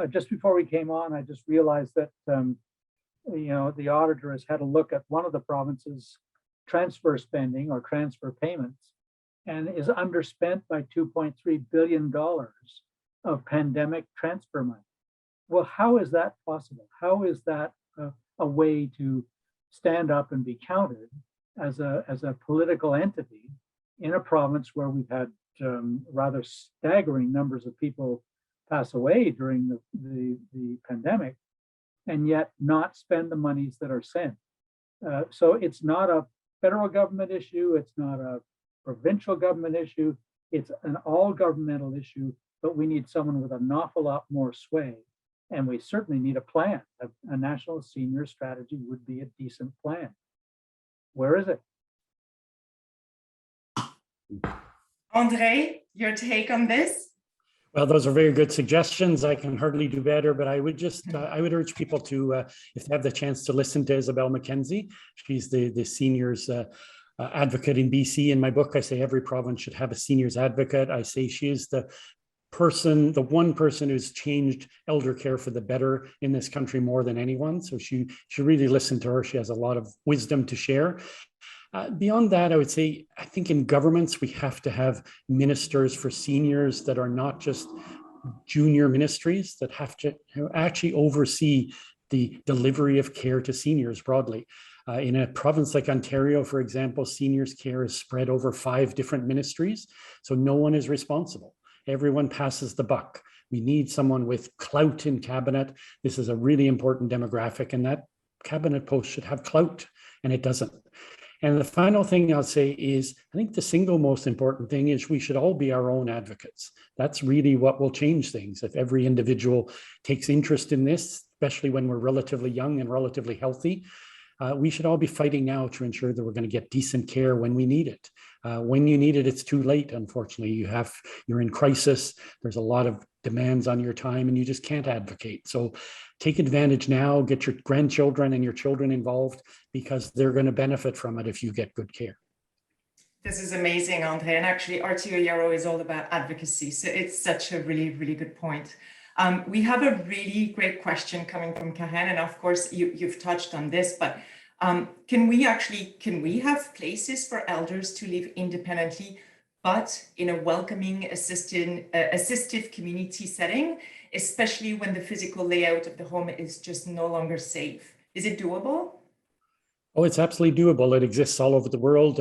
Just before we came on, I just realized that the auditor has had a look at one of the province's transfer spending or transfer payments, and is underspent by $2.3 billion of pandemic transfer money. Well, how is that possible? How is that a way to stand up and be counted as a political entity in a province where we've had rather staggering numbers of people pass away during the pandemic, and yet not spend the monies that are sent? So it's not a federal government issue. It's not a provincial government issue. It's an all governmental issue, but we need someone with an awful lot more sway. And we certainly need a plan. A national senior strategy would be a decent plan. Where is it? Andre, your take on this? Well, those are very good suggestions. I can hardly do better, but I would just, I would urge people to, if they have the chance to listen to Isabel McKenzie. She's the seniors advocate in BC. In my book, I say every province should have a seniors advocate. I say she is the one person who's changed elder care for the better in this country more than anyone. So she really listen to her. She has a lot of wisdom to share. Beyond that, I would say, I think in governments, we have to have ministers for seniors that are not just junior ministries, that have to actually oversee the delivery of care to seniors broadly. In a province like Ontario, for example, seniors care is spread over 5 different ministries, so no one is responsible. Everyone passes the buck. We need someone with clout in cabinet. This is a really important demographic, and that cabinet post should have clout, and it doesn't. And the final thing I'll say is, I think the single most important thing is we should all be our own advocates. That's really what will change things. If every individual takes interest in this, especially when we're relatively young and relatively healthy, we should all be fighting now to ensure that we're going to get decent care when we need it. When you need it, it's too late, unfortunately. You're in crisis. There's a lot of demands on your time and you just can't advocate. So take advantage now, get your grandchildren and your children involved, because they're going to benefit from it if you get good care. This is amazing, Andre. And actually, RTO Yarrow is all about advocacy. So it's such a really, really good point. We have a really great question coming from Karen. And of course, you've touched on this, but can we have places for elders to live independently, but in a welcoming, assistive community setting, especially when the physical layout of the home is just no longer safe? Is it doable? Oh, it's absolutely doable. It exists all over the world.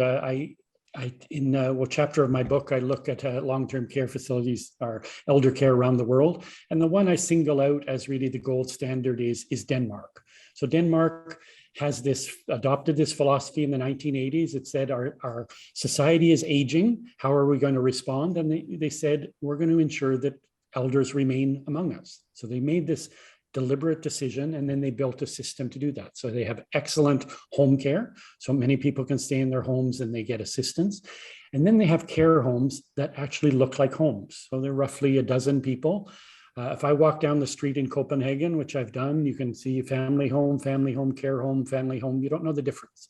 In a chapter of my book, I look at long-term care facilities or elder care around the world. And the one I single out as really the gold standard is Denmark. So Denmark has adopted this philosophy in the 1980s. It said our society is aging. How are we going to respond? And they said, we're going to ensure that elders remain among us. So they made this deliberate decision, and then they built a system to do that. So they have excellent home care. So many people can stay in their homes and they get assistance. And then they have care homes that actually look like homes. So they're roughly a dozen people. If I walk down the street in Copenhagen, which I've done, you can see family home, care home, family home. You don't know the difference.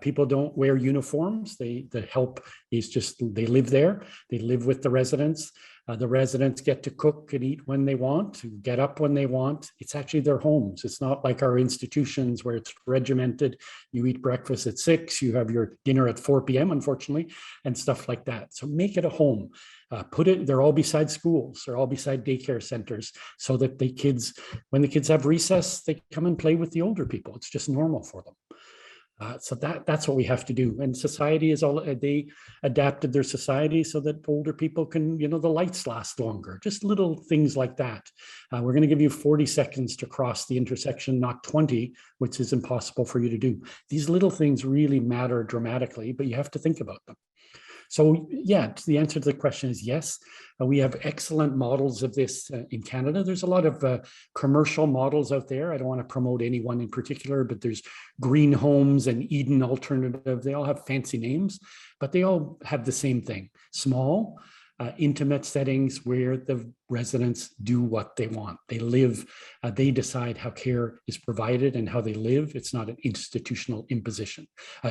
People don't wear uniforms. The help is just, they live there. They live with the residents. The residents get to cook and eat when they want, to get up when they want. It's actually their homes. It's not like our institutions where it's regimented. You eat breakfast at 6, you have your dinner at 4 p.m., unfortunately, and stuff like that. So make it a home. They're all beside schools, they're all beside daycare centers, so that when the kids have recess, they come and play with the older people. It's just normal for them. So that's what we have to do. And society they adapted their society so that older people can, the lights last longer, just little things like that. We're going to give you 40 seconds to cross the intersection, not 20, which is impossible for you to do. These little things really matter dramatically, but you have to think about them. So yeah, the answer to the question is yes. We have excellent models of this in Canada. There's a lot of commercial models out there. I don't want to promote any one in particular, but there's Green Homes and Eden Alternative. They all have fancy names, but they all have the same thing. Small, intimate settings where the residents do what they want. They live, they decide how care is provided and how they live. It's not an institutional imposition.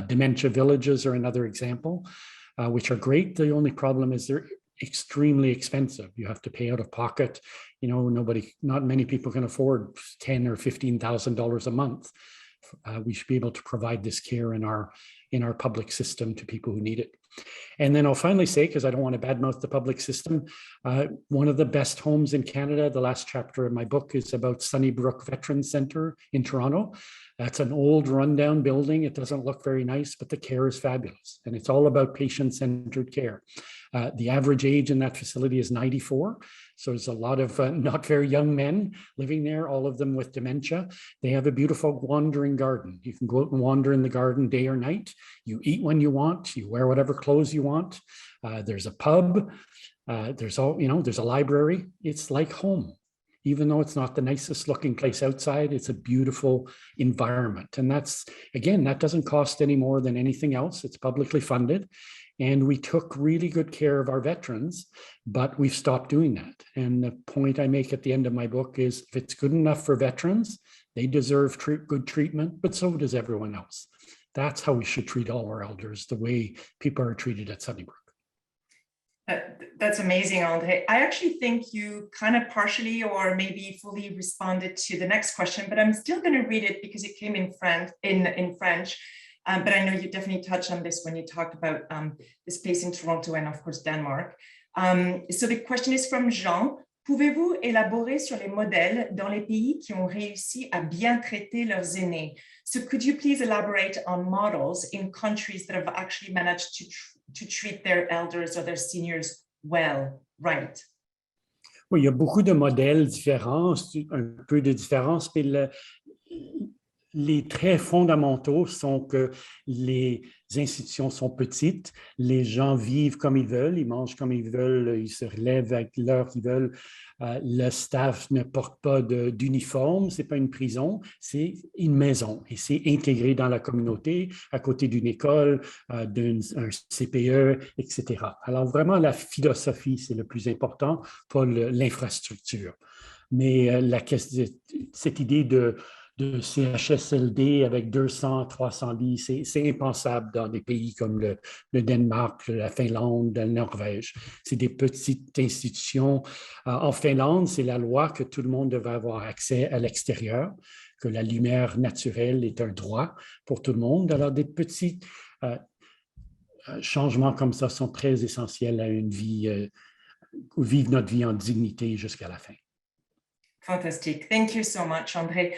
Dementia villages are another example. Which are great. The only problem is they're extremely expensive. You have to pay out of pocket. Not many people can afford $10,000 or $15,000 a month. We should be able to provide this care in our public system to people who need it. And then I'll finally say, because I don't want to badmouth the public system, one of the best homes in Canada, the last chapter of my book is about Sunnybrook Veterans Center in Toronto. That's an old rundown building. It doesn't look very nice, but the care is fabulous. And it's all about patient-centered care. The average age in that facility is 94. So there's a lot of not very young men living there, all of them with dementia. They have a beautiful wandering garden. You can go out and wander in the garden day or night. You eat when you want. You wear whatever clothes you want. There's a pub. There's a library. It's like home. Even though it's not the nicest looking place outside, it's a beautiful environment. And that doesn't cost any more than anything else. It's publicly funded. And we took really good care of our veterans, but we've stopped doing that. And the point I make at the end of my book is if it's good enough for veterans, they deserve good treatment, but so does everyone else. That's how we should treat all our elders, the way people are treated at Sunnybrook. That's amazing, Andre. I actually think you kind of partially or maybe fully responded to the next question, but I'm still going to read it because it came in French. But I know you definitely touched on this when you talked about this place in Toronto and of course Denmark. So the question is from Jean. Pouvez-vous élaborer sur les modèles dans les pays qui ont réussi à bien traiter leurs aînés? So could you please elaborate on models in countries that have actually managed to treat their elders or their seniors well, right? Oui, il y a beaucoup de modèles différents, un peu de différence, mais les traits fondamentaux sont que les institutions sont petites, les gens vivent comme ils veulent, ils mangent comme ils veulent, ils se relèvent avec l'heure qu'ils veulent. Le staff ne porte pas d'uniforme, ce n'est pas une prison, c'est une maison et c'est intégré dans la communauté, à côté d'une école, d'un CPE, etc. Alors vraiment, la philosophie, c'est le plus important, pas l'infrastructure. Mais cette idée de CHSLD avec 200, 300 lits, c'est impensable dans des pays comme le Danemark, la Finlande, la Norvège. C'est des petites institutions. En Finlande, c'est la loi que tout le monde devait avoir accès à l'extérieur, que la lumière naturelle est un droit pour tout le monde. Alors, des petits changements comme ça sont très essentiels à une vie, vivre notre vie en dignité jusqu'à la fin. Fantastic. Thank you so much, André.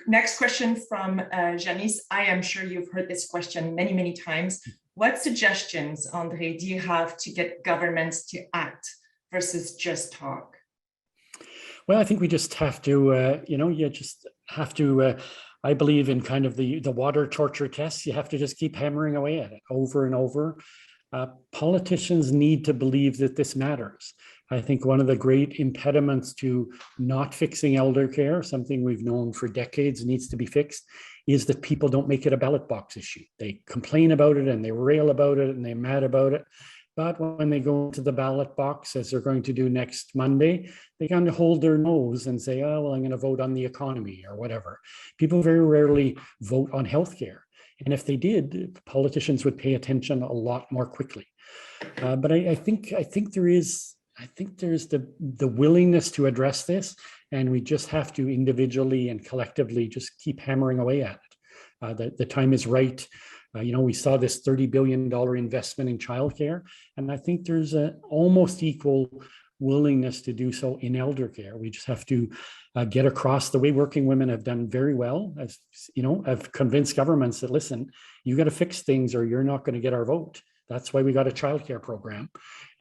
Next question from Janice. I am sure you've heard this question many, many times. What suggestions, André, do you have to get governments to act versus just talk? Well, I think we just have to, you just have to, I believe in kind of the water torture test. You have to just keep hammering away at it over and over. Politicians need to believe that this matters. I think one of the great impediments to not fixing elder care, something we've known for decades needs to be fixed, is that people don't make it a ballot box issue. They complain about it and they rail about it and they're mad about it. But when they go to the ballot box, as they're going to do next Monday, they kind of hold their nose and say, oh, well, I'm going to vote on the economy or whatever. People very rarely vote on healthcare. And if they did, politicians would pay attention a lot more quickly. But I think there is I think there's the willingness to address this, and we just have to individually and collectively just keep hammering away at it. The time is right. We saw this $30 billion investment in childcare, and I think there's an almost equal willingness to do so in elder care. We just have to get across the way working women have done very well, as have convinced governments that, listen, you got to fix things or you're not going to get our vote. That's why we got a childcare program,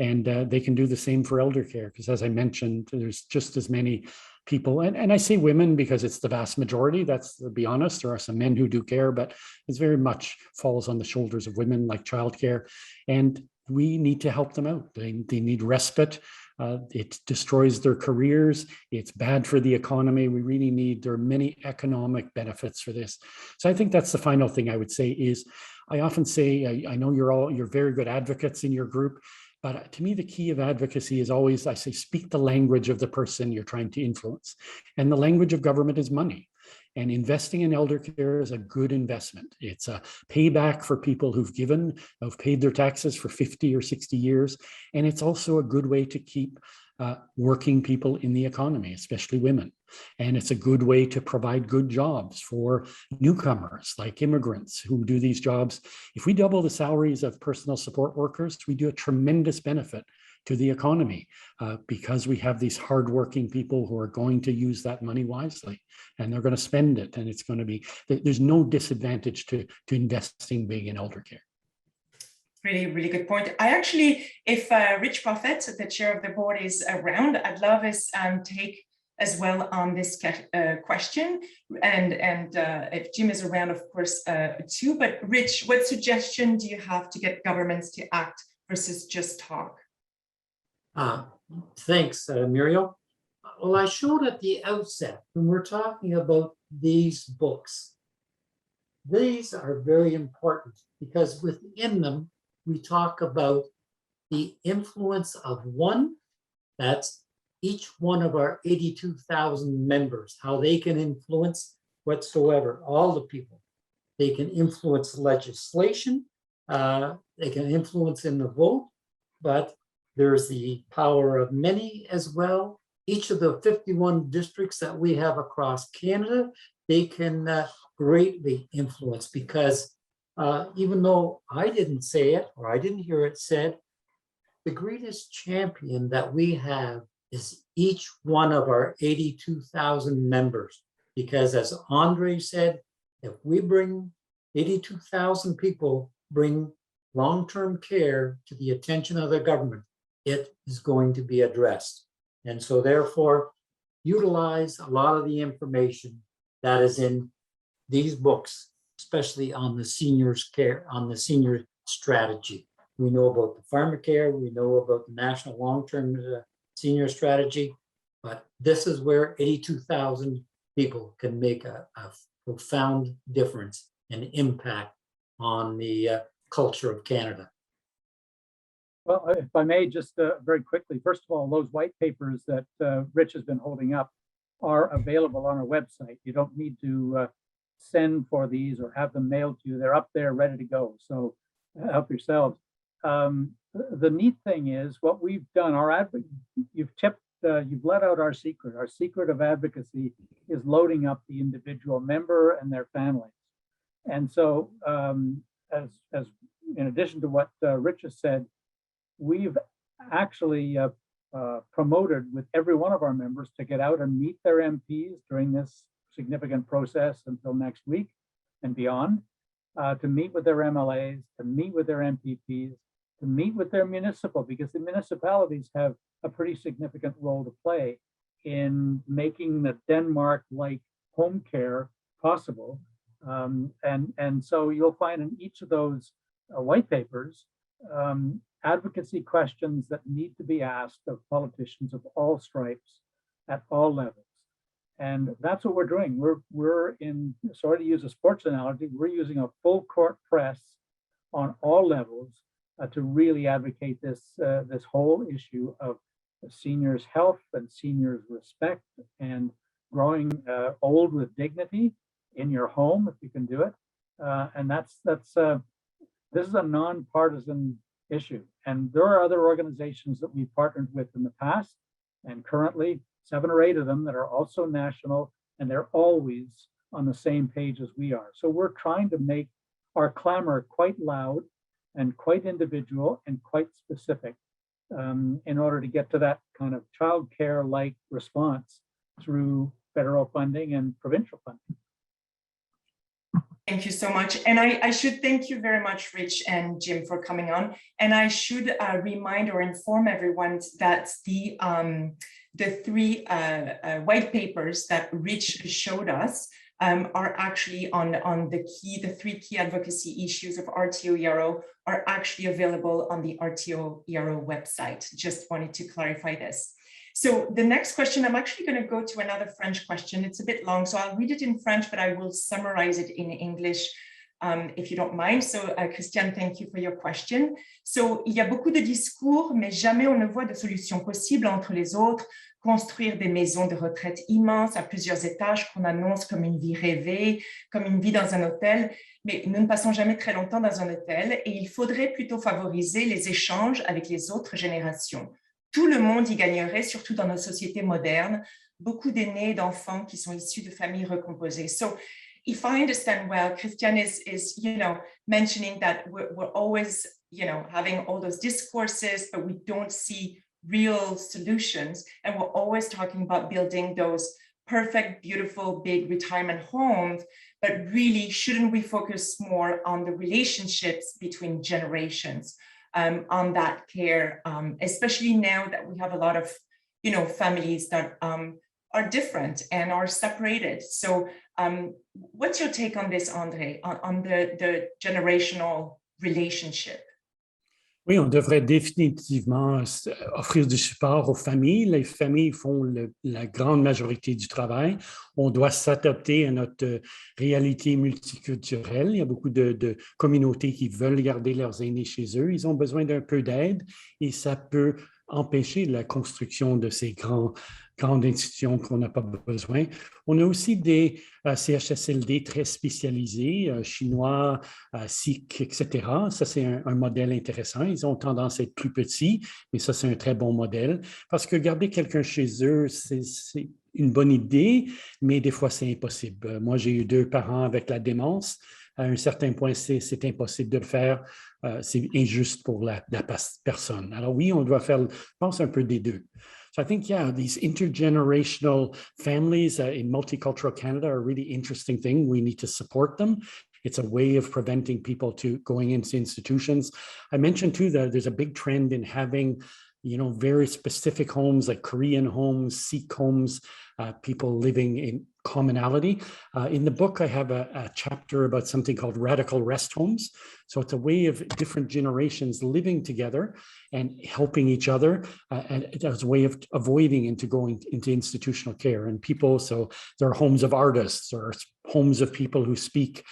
and they can do the same for elder care, because as I mentioned, there's just as many people, and I say women because it's the vast majority. That's, to be honest, there are some men who do care, but it's very much falls on the shoulders of women, like childcare, and we need to help them out. They need respite. It destroys their careers. It's bad for the economy. We really need, there are many economic benefits for this. So I think that's the final thing I would say is, I often say, I know you're very good advocates in your group, but to me, the key of advocacy is always, I say, speak the language of the person you're trying to influence. And the language of government is money. And investing in elder care is a good investment. It's a payback for people who've paid their taxes for 50 or 60 years. And it's also a good way to keep working people in the economy, especially women. And it's a good way to provide good jobs for newcomers, like immigrants who do these jobs. If we double the salaries of personal support workers, we do a tremendous benefit to the economy because we have these hardworking people who are going to use that money wisely, and they're going to spend it. And it's going to be, there's no disadvantage to investing big in elder care. Really, really good point. I actually, if Rich Buffett, the chair of the board, is around, I'd love his take as well on this question. And if Jim is around, of course, too. But Rich, what suggestion do you have to get governments to act versus just talk? Thanks, Muriel. Well, I showed at the outset, when we're talking about these books, these are very important because within them, we talk about the influence of one, that's each one of our 82,000 members, how they can influence whatsoever, all the people. They can influence legislation, they can influence in the vote, but there's the power of many as well. Each of the 51 districts that we have across Canada, they can greatly influence because even though I didn't say it or I didn't hear it said, the greatest champion that we have is each one of our 82,000 members. Because as Andre said, if we bring 82,000 people, bring long-term care to the attention of the government, it is going to be addressed. And so therefore, utilize a lot of the information that is in these books, especially on the seniors care, on the senior strategy. We know about the pharmacare, we know about the national long-term senior strategy, but this is where 82,000 people can make a profound difference and impact on the culture of Canada. Well, if I may just very quickly, first of all, those white papers that Rich has been holding up are available on our website. You don't need to send for these or have them mailed to you. They're up there ready to go. So help yourselves. The neat thing is what we've done, you've let out our secret. Our secret of advocacy is loading up the individual member and their families. And so as in addition to what Rich has said, we've actually promoted with every one of our members to get out and meet their MPs during this significant process until next week and beyond, to meet with their MLAs, to meet with their MPPs, to meet with their municipal, because the municipalities have a pretty significant role to play in making the Denmark-like home care possible. And so you'll find in each of those white papers, advocacy questions that need to be asked of politicians of all stripes at all levels. And that's what we're doing. We're in, sorry to use a sports analogy, we're using a full court press on all levels to really advocate this whole issue of seniors' health and seniors' respect and growing old with dignity in your home if you can do it. And this is a nonpartisan issue. And there are other organizations that we've partnered with in the past, and currently 7 or 8 of them that are also national, and they're always on the same page as we are. So we're trying to make our clamor quite loud and quite individual and quite specific in order to get to that kind of childcare-like response through federal funding and provincial funding. Thank you so much. And I should thank you very much, Rich and Jim, for coming on. And I should remind or inform everyone that the 3 white papers that Rich showed us are actually on the 3 key advocacy issues of RTO-ERO are actually available on the RTO-ERO website. Just wanted to clarify this. So the next question, I'm actually going to go to another French question. It's a bit long, so I'll read it in French, but I will summarize it in English if you don't mind. So Christiane, thank you for your question. So, il y a beaucoup de discours, mais jamais on ne voit de solution possible entre les autres. Construire des maisons de retraite immenses à plusieurs étages qu'on annonce comme une vie rêvée, comme une vie dans un hôtel, mais nous ne passons jamais très longtemps dans un hôtel et il faudrait plutôt favoriser les échanges avec les autres générations. Tout le monde y gagnerait, surtout dans nos sociétés modernes, beaucoup d'aînés et d'enfants qui sont issus de familles recomposées. So, if I understand well, Christiane is mentioning that we're always, having all those discourses, but we don't see real solutions. And we're always talking about building those perfect, beautiful, big retirement homes, but really, shouldn't we focus more on the relationships between generations? On that care, especially now that we have a lot of, families that are different and are separated. So what's your take on this, André, on the generational relationship? Oui, on devrait définitivement offrir du support aux familles. Les familles font la grande majorité du travail. On doit s'adapter à notre réalité multiculturelle. Il y a beaucoup de communautés qui veulent garder leurs aînés chez eux. Ils ont besoin d'un peu d'aide et ça peut empêcher la construction de ces grandes institutions qu'on n'a pas besoin. On a aussi des CHSLD très spécialisés, chinois, sikhs, etc. Ça, c'est un modèle intéressant. Ils ont tendance à être plus petits, mais ça, c'est un très bon modèle. Parce que garder quelqu'un chez eux, c'est une bonne idée, mais des fois, c'est impossible. Moi, j'ai eu 2 parents avec la démence. À un certain point, c'est impossible de le faire. C'est injuste pour la personne. Alors oui, on doit faire, je pense, un peu des deux. So I think, yeah, these intergenerational families in multicultural Canada are a really interesting thing. We need to support them. It's a way of preventing people to going into institutions. I mentioned too that there's a big trend in having, very specific homes like Korean homes, Sikh homes, people living in commonality. In the book, I have a chapter about something called radical rest homes. So it's a way of different generations living together and helping each other, and as a way of avoiding going into institutional care. And people, so there are homes of artists or homes of people who speak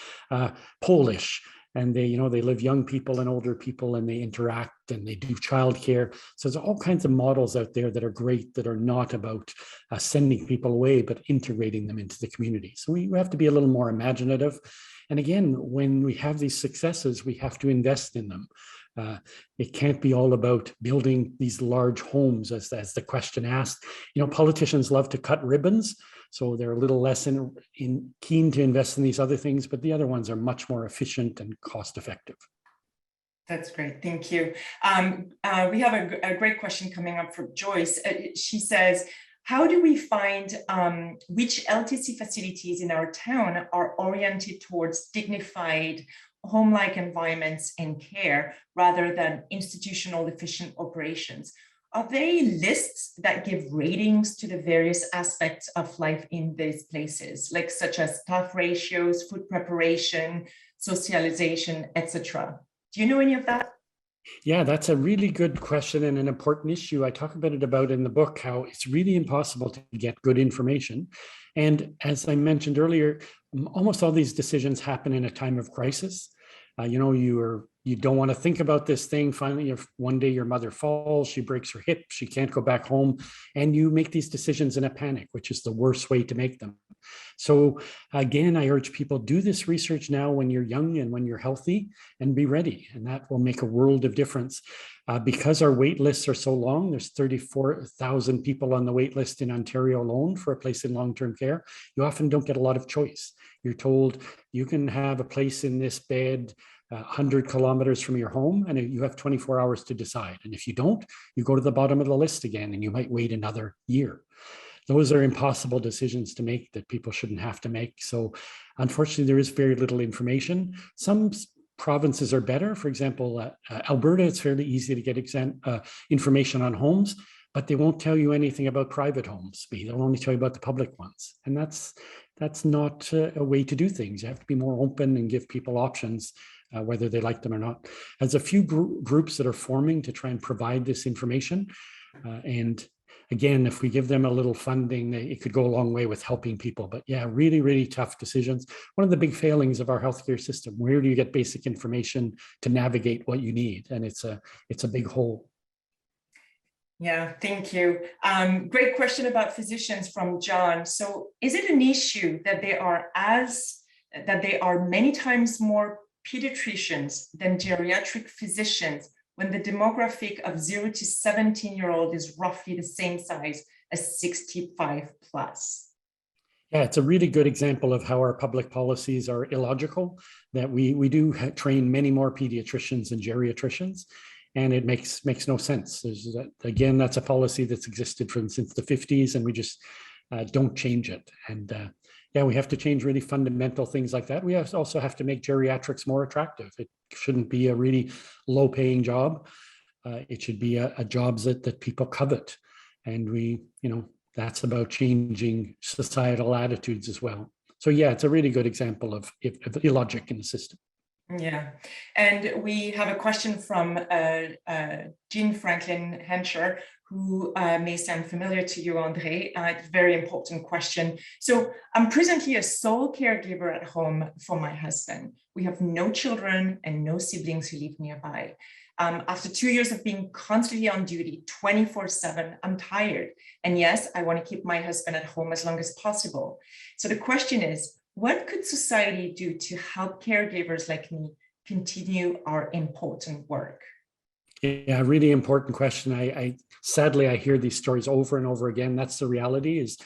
Polish. And they live young people and older people, and they interact and they do childcare. So there's all kinds of models out there that are great, that are not about sending people away, but integrating them into the community. So we have to be a little more imaginative. And again, when we have these successes, we have to invest in them. It can't be all about building these large homes, as the question asked. Politicians love to cut ribbons. So they're a little less keen to invest in these other things, but the other ones are much more efficient and cost effective. That's great. Thank you. We have a great question coming up from Joyce. She says, how do we find which LTC facilities in our town are oriented towards dignified home-like environments and care rather than institutional efficient operations? Are they lists that give ratings to the various aspects of life in these places, like such as staff ratios, food preparation, socialization, etc.? Do you know any of that? Yeah, that's a really good question and an important issue. I talk about it in the book, how it's really impossible to get good information. And as I mentioned earlier, almost all these decisions happen in a time of crisis. You don't want to think about this thing. Finally, if one day your mother falls, she breaks her hip, she can't go back home, and you make these decisions in a panic, which is the worst way to make them. So again, I urge people, do this research now when you're young and when you're healthy, and be ready. And that will make a world of difference. Because our wait lists are so long, there's 34,000 people on the wait list in Ontario alone for a place in long-term care. You often don't get a lot of choice. You're told you can have a place in this bed 100 kilometers from your home, and you have 24 hours to decide. And if you don't, you go to the bottom of the list again, and you might wait another year. Those are impossible decisions to make that people shouldn't have to make. So unfortunately, there is very little information. Some provinces are better. For example, Alberta, it's fairly easy to get information on homes, but they won't tell you anything about private homes. They'll only tell you about the public ones. And that's not a way to do things. You have to be more open and give people options, whether they like them or not. There's a few groups that are forming to try and provide this information. And again, if we give them a little funding, it could go a long way with helping people. But yeah, really, really tough decisions. One of the big failings of our healthcare system, where do you get basic information to navigate what you need? And it's a big hole. Yeah, thank you. Great question about physicians from John. So is it an issue that there are many times more pediatricians than geriatric physicians when the demographic of 0 to 17-year-old is roughly the same size as 65 plus? Yeah, it's a really good example of how our public policies are illogical, that we do train many more pediatricians and geriatricians, and it makes no sense. Again, that's a policy that's existed since the 50s, and we just don't change it. And yeah, we have to change really fundamental things like that. We also have to make geriatrics more attractive. It shouldn't be a really low-paying job. It should be a job that people covet. And that's about changing societal attitudes as well. So yeah, it's a really good example of illogic in the system. Yeah, and we have a question from Jean Franklin Hensher, who may sound familiar to you, André. It's a very important question. So I'm presently a sole caregiver at home for my husband. We have no children and no siblings who live nearby. After 2 years of being constantly on duty 24/7, I'm tired. And yes, I want to keep my husband at home as long as possible. So the question is, what could society do to help caregivers like me continue our important work? Yeah, really important question. Sadly, I hear these stories over and over again. That's the reality, is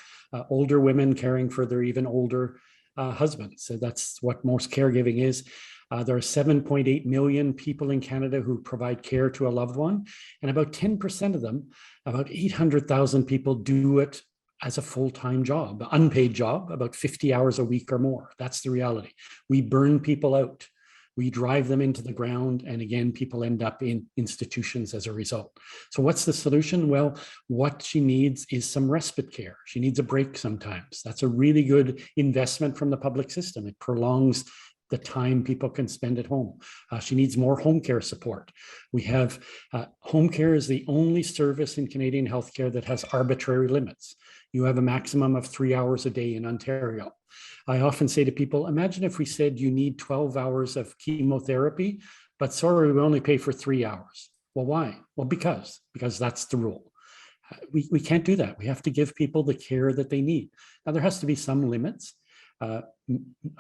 older women caring for their even older husbands. So that's what most caregiving is. There are 7.8 million people in Canada who provide care to a loved one, and about 10% of them, about 800,000 people, do it as a full-time job, unpaid job, about 50 hours a week or more. That's the reality. We burn people out. We drive them into the ground, and again, people end up in institutions as a result. So what's the solution? Well, what she needs is some respite care. She needs a break sometimes. That's a really good investment from the public system. It prolongs the time people can spend at home. She needs more home care support. We have, home care is the only service in Canadian healthcare that has arbitrary limits. You have a maximum of 3 hours a day in Ontario. I often say to people, imagine if we said you need 12 hours of chemotherapy, but sorry, we only pay for 3 hours. Well, why? Well, because that's the rule. We can't do that. We have to give people the care that they need. Now, there has to be some limits. I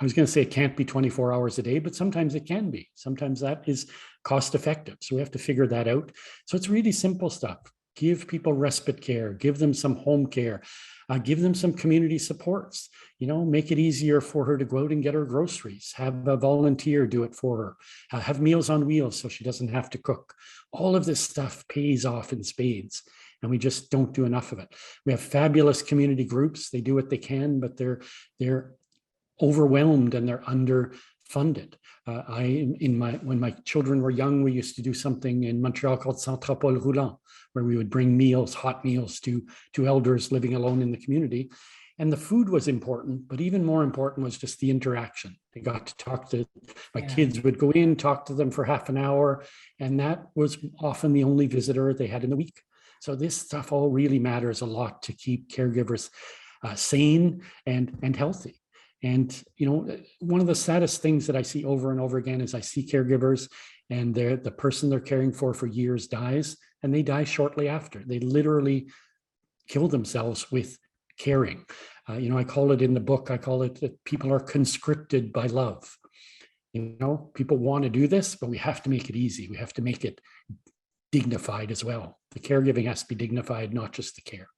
was going to say it can't be 24 hours a day, but sometimes it can be. Sometimes that is cost effective. So we have to figure that out. So it's really simple stuff. Give people respite care, give them some home care, give them some community supports, make it easier for her to go out and get her groceries, have a volunteer do it for her, have Meals on Wheels so she doesn't have to cook. All of this stuff pays off in spades, and we just don't do enough of it. We have fabulous community groups. They do what they can, but they're overwhelmed and they're underfunded. When my children were young, we used to do something in Montreal called Centropole Roulant, where we would bring meals, hot meals to elders living alone in the community. And the food was important, but even more important was just the interaction. They got to talk to, my kids would go in, talk to them for half an hour, and that was often the only visitor they had in the week. So this stuff all really matters a lot to keep caregivers sane and healthy. And, one of the saddest things that I see over and over again is I see caregivers and the person they're caring for years dies, and they die shortly after. They literally kill themselves with caring. I call it in the book, I call it that people are conscripted by love. People want to do this, but we have to make it easy. We have to make it dignified as well. The caregiving has to be dignified, not just the care.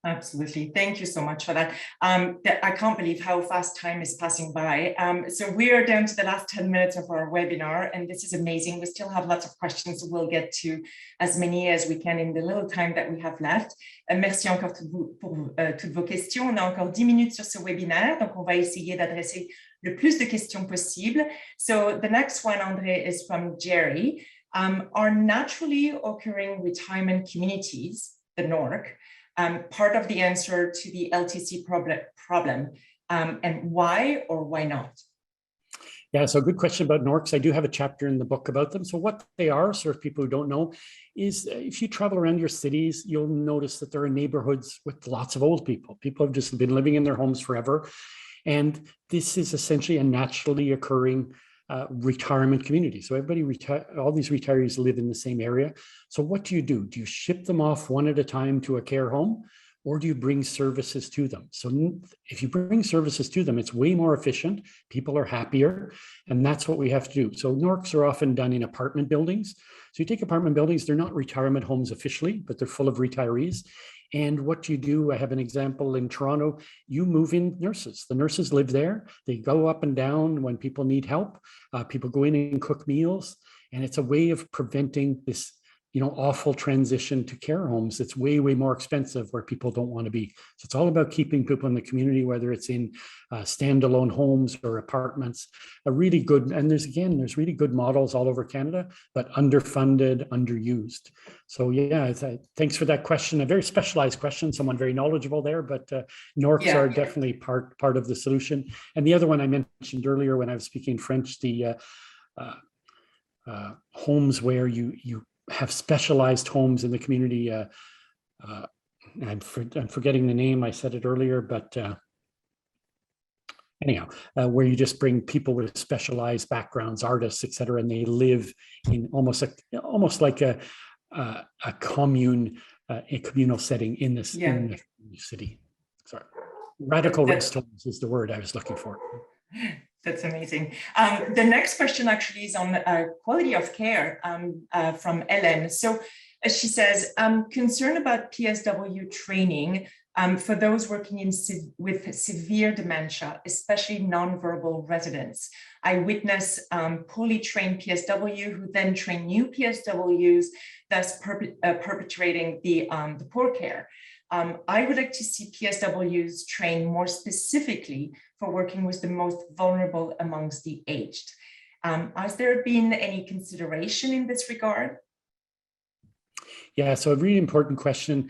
Absolutely. Thank you so much for that. I can't believe how fast time is passing by. So we are down to the last 10 minutes of our webinar, and this is amazing. We still have lots of questions, so we'll get to as many as we can in the little time that we have left. Merci encore pour toutes vos questions. On a encore 10 minutes sur ce webinaire, donc on va essayer d'adresser le plus de questions possible. So the next one, André, is from Jerry. Are naturally occurring retirement communities, the NORC, part of the answer to the LTC problem, and why or why not? Yeah, so good question about NORCs. I do have a chapter in the book about them. So what they are, so if people who don't know, is if you travel around your cities, you'll notice that there are neighborhoods with lots of old people. People have just been living in their homes forever. And this is essentially a naturally occurring retirement community. So all these retirees live in the same area. So what do? Do you ship them off one at a time to a care home, or do you bring services to them? So if you bring services to them, it's way more efficient. People are happier, and that's what we have to do. So NORCs are often done in apartment buildings. So you take apartment buildings, they're not retirement homes officially, but they're full of retirees. And what you do, I have an example in Toronto, you move in nurses. The nurses live there. They go up and down when people need help. People go in and cook meals. And it's a way of preventing this awful transition to care homes. It's way, way more expensive where people don't want to be. So it's all about keeping people in the community, whether it's in standalone homes or apartments. Really good, and there's really good models all over Canada, but underfunded, underused. So yeah, thanks for that question. A very specialized question, someone very knowledgeable there, but NORCs are definitely part of the solution. And the other one I mentioned earlier when I was speaking French, the homes where you have specialized homes in the community. I'm forgetting the name, I said it earlier, but anyhow, where you just bring people with specialized backgrounds, artists, et cetera, and they live in almost like a communal setting in the city. Sorry, radical rest homes is the word I was looking for. That's amazing. The next question actually is on quality of care from Ellen. So she says, I'm concerned about PSW training for those working with severe dementia, especially nonverbal residents. I witness poorly trained PSW who then train new PSWs, thus perpetuating the poor care. I would like to see PSWs trained more specifically for working with the most vulnerable amongst the aged. Has there been any consideration in this regard? Yeah, so a really important question.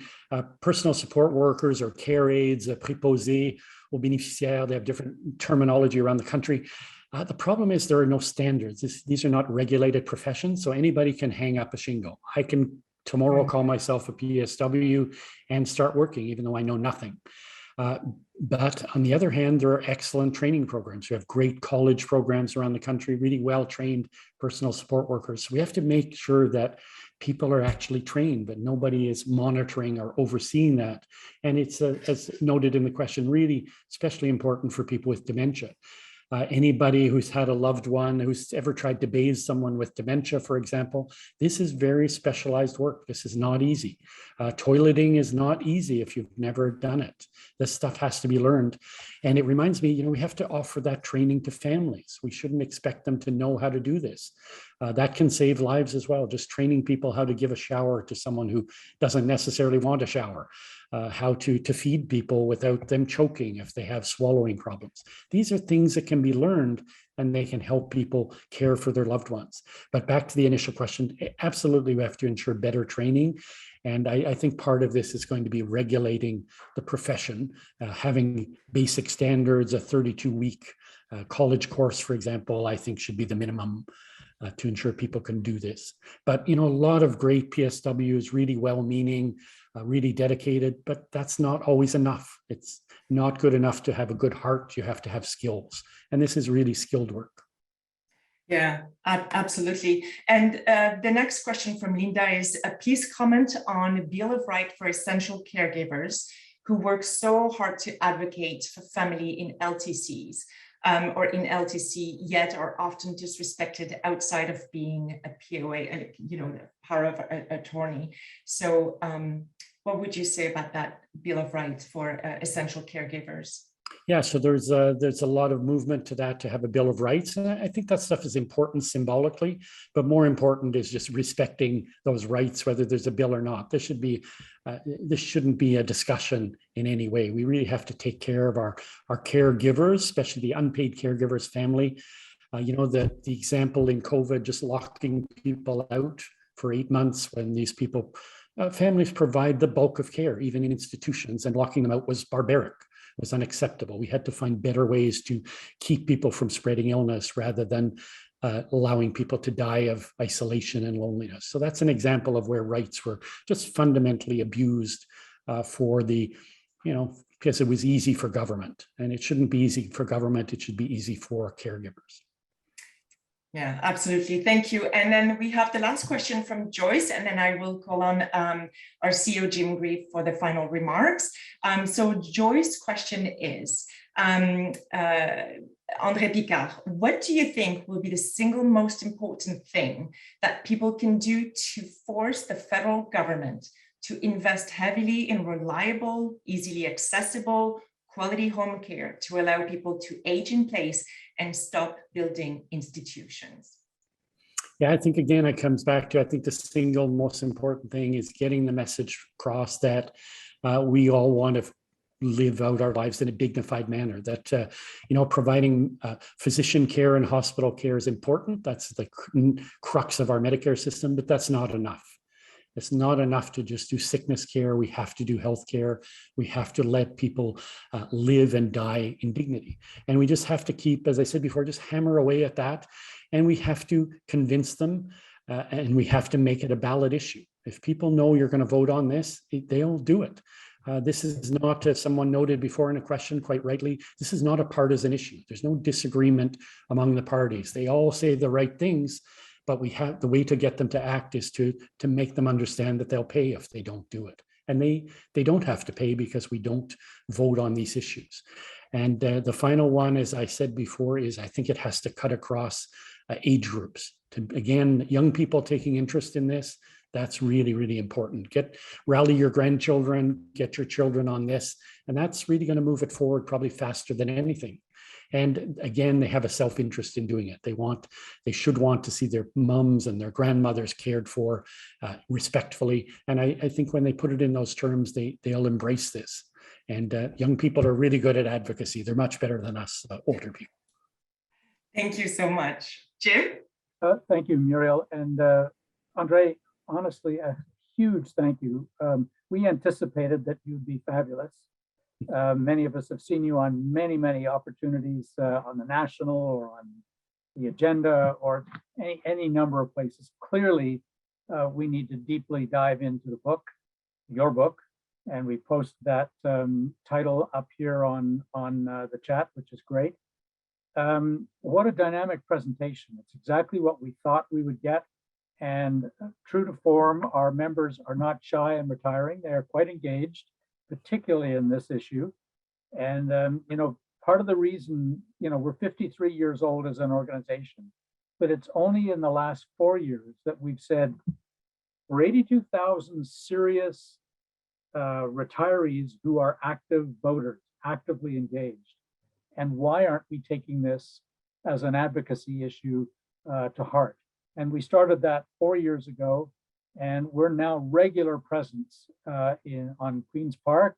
Personal support workers or care aides, préposés ou bénéficiaires, they have different terminology around the country. The problem is there are no standards. These are not regulated professions, so anybody can hang up a shingle. I can tomorrow call myself a PSW and start working, even though I know nothing. But on the other hand, there are excellent training programs. We have great college programs around the country, really well-trained personal support workers. We have to make sure that people are actually trained, but nobody is monitoring or overseeing that. And it's, as noted in the question, really especially important for people with dementia. Anybody who's had a loved one who's ever tried to bathe someone with dementia, for example, this is very specialized work. This is not easy. Toileting is not easy if you've never done it. This stuff has to be learned. And it reminds me, we have to offer that training to families. We shouldn't expect them to know how to do this. That can save lives as well. Just training people how to give a shower to someone who doesn't necessarily want a shower. How to feed people without them choking if they have swallowing problems. These are things that can be learned and they can help people care for their loved ones. But back to the initial question, absolutely we have to ensure better training. And I think part of this is going to be regulating the profession, having basic standards, a 32-week college course, for example, I think should be the minimum to ensure people can do this. But, a lot of great PSWs, really well-meaning, really dedicated, but that's not always enough. It's not good enough to have a good heart. You have to have skills. And this is really skilled work. Yeah, absolutely. And the next question from Linda is, please comment on the Bill of Rights for essential caregivers who work so hard to advocate for family in LTCs or in LTC, yet are often disrespected outside of being a POA, the power of attorney. So what would you say about that Bill of Rights for essential caregivers? Yeah, so there's a lot of movement to that, to have a Bill of Rights. And I think that stuff is important symbolically, but more important is just respecting those rights, whether there's a bill or not. This shouldn't be a discussion in any way. We really have to take care of our caregivers, especially the unpaid caregivers family. The example in COVID, just locking people out for 8 months when these people, families provide the bulk of care, even in institutions, and locking them out was barbaric. Was unacceptable. We had to find better ways to keep people from spreading illness rather than allowing people to die of isolation and loneliness. So that's an example of where rights were just fundamentally abused because it was easy for government, and it shouldn't be easy for government. It should be easy for caregivers. Yeah, absolutely. Thank you. And then we have the last question from Joyce, and then I will call on our CEO, Jim Grieve, for the final remarks. So Joyce's question is, André Picard, what do you think will be the single most important thing that people can do to force the federal government to invest heavily in reliable, easily accessible, quality home care to allow people to age in place and stop building institutions? Yeah, I think again, it comes back to, I think the single most important thing is getting the message across that we all want to live out our lives in a dignified manner, that, providing physician care and hospital care is important. That's the crux of our Medicare system, but that's not enough. It's not enough to just do sickness care. We have to do health care. We have to let people live and die in dignity. And we just have to keep, as I said before, just hammer away at that. And we have to convince them and we have to make it a ballot issue. If people know you're going to vote on this, they'll do it. This is not, as someone noted before in a question quite rightly, this is not a partisan issue. There's no disagreement among the parties. They all say the right things, but we have the way to get them to act is to make them understand that they'll pay if they don't do it. And they don't have to pay because we don't vote on these issues. And the final one, as I said before, is I think it has to cut across age groups. Again, young people taking interest in this, that's really, really important. Rally your grandchildren, get your children on this, and that's really going to move it forward probably faster than anything. And again, they have a self-interest in doing it. They should want to see their mums and their grandmothers cared for respectfully. And I think when they put it in those terms, they'll embrace this. And young people are really good at advocacy. They're much better than us older people. Thank you so much. Jim? Thank you, Muriel. And Andre, honestly, a huge thank you. We anticipated that you'd be fabulous. Many of us have seen you on many, many opportunities on the national or on the agenda or any number of places. Clearly, we need to deeply dive into the book, your book, and we post that title up here on the chat, which is great. What a dynamic presentation. It's exactly what we thought we would get. And true to form, our members are not shy and retiring. They are quite engaged, particularly in this issue. And, part of the reason, we're 53 years old as an organization, but it's only in the last 4 years that we've said we're 82,000 serious retirees who are active voters, actively engaged. And why aren't we taking this as an advocacy issue to heart? And we started that 4 years ago, and we're now regular presence on Queen's Park,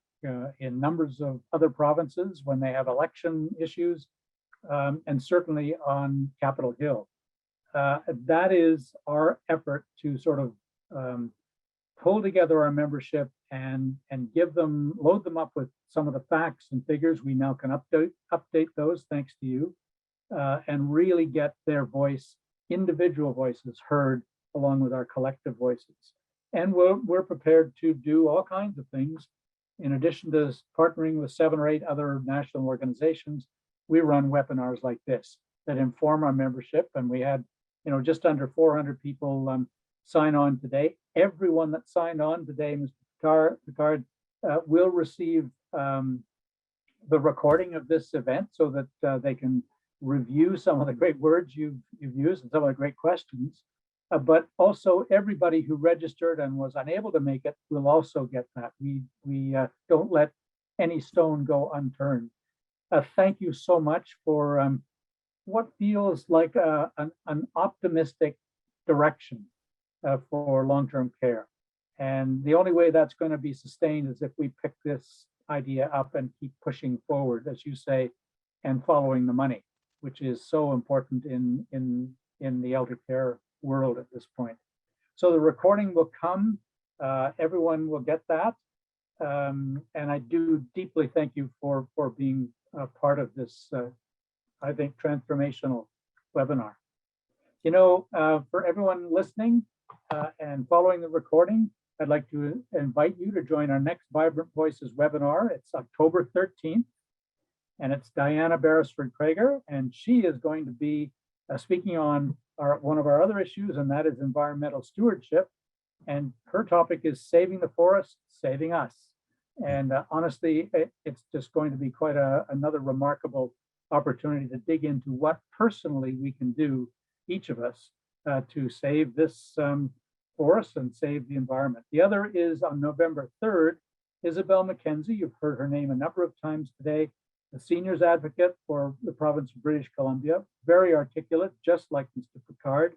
in numbers of other provinces when they have election issues, and certainly on Capitol Hill. That is our effort to sort of pull together our membership and load them up with some of the facts and figures. We now can update those thanks to you, and really get their voice, individual voices, heard along with our collective voices. And we're prepared to do all kinds of things. In addition to partnering with 7 or 8 other national organizations, we run webinars like this that inform our membership. And we had, just under 400 people sign on today. Everyone that signed on today, Mr. Picard, will receive the recording of this event so that they can review some of the great words you've used and some of the great questions. But also everybody who registered and was unable to make it will also get that. We don't let any stone go unturned. Thank you so much for what feels like an optimistic direction for long-term care. And the only way that's going to be sustained is if we pick this idea up and keep pushing forward, as you say, and following the money, which is so important in the elder care world at this point. So the recording will come. Everyone will get that. And I do deeply thank you for being a part of this, I think, transformational webinar. You know, for everyone listening and following the recording, I'd like to invite you to join our next Vibrant Voices webinar. It's October 13th, and it's Diana Beresford-Krager, and she is going to be speaking on one of our other issues, and that is environmental stewardship. And her topic is saving the forest, saving us. And honestly, it's just going to be quite another remarkable opportunity to dig into what personally we can do, each of us, to save this forest and save the environment. The other is on November 3rd, Isabel McKenzie. You've heard her name a number of times today, the seniors advocate for the province of British Columbia, very articulate, just like Mr. Picard,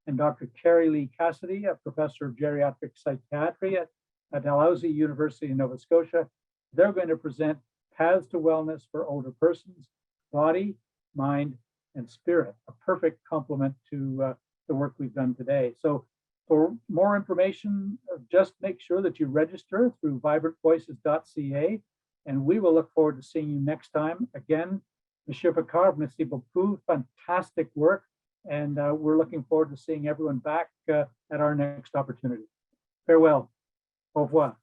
and Dr. Carrie Lee Cassidy, a professor of geriatric psychiatry at Dalhousie University in Nova Scotia. They're going to present Paths to Wellness for Older Persons, Body, Mind, and Spirit, a perfect complement to the work we've done today. So for more information, just make sure that you register through vibrantvoices.ca, and we will look forward to seeing you next time. Again, Monsieur Picard, merci beaucoup, fantastic work, and we're looking forward to seeing everyone back at our next opportunity. Farewell. Au revoir.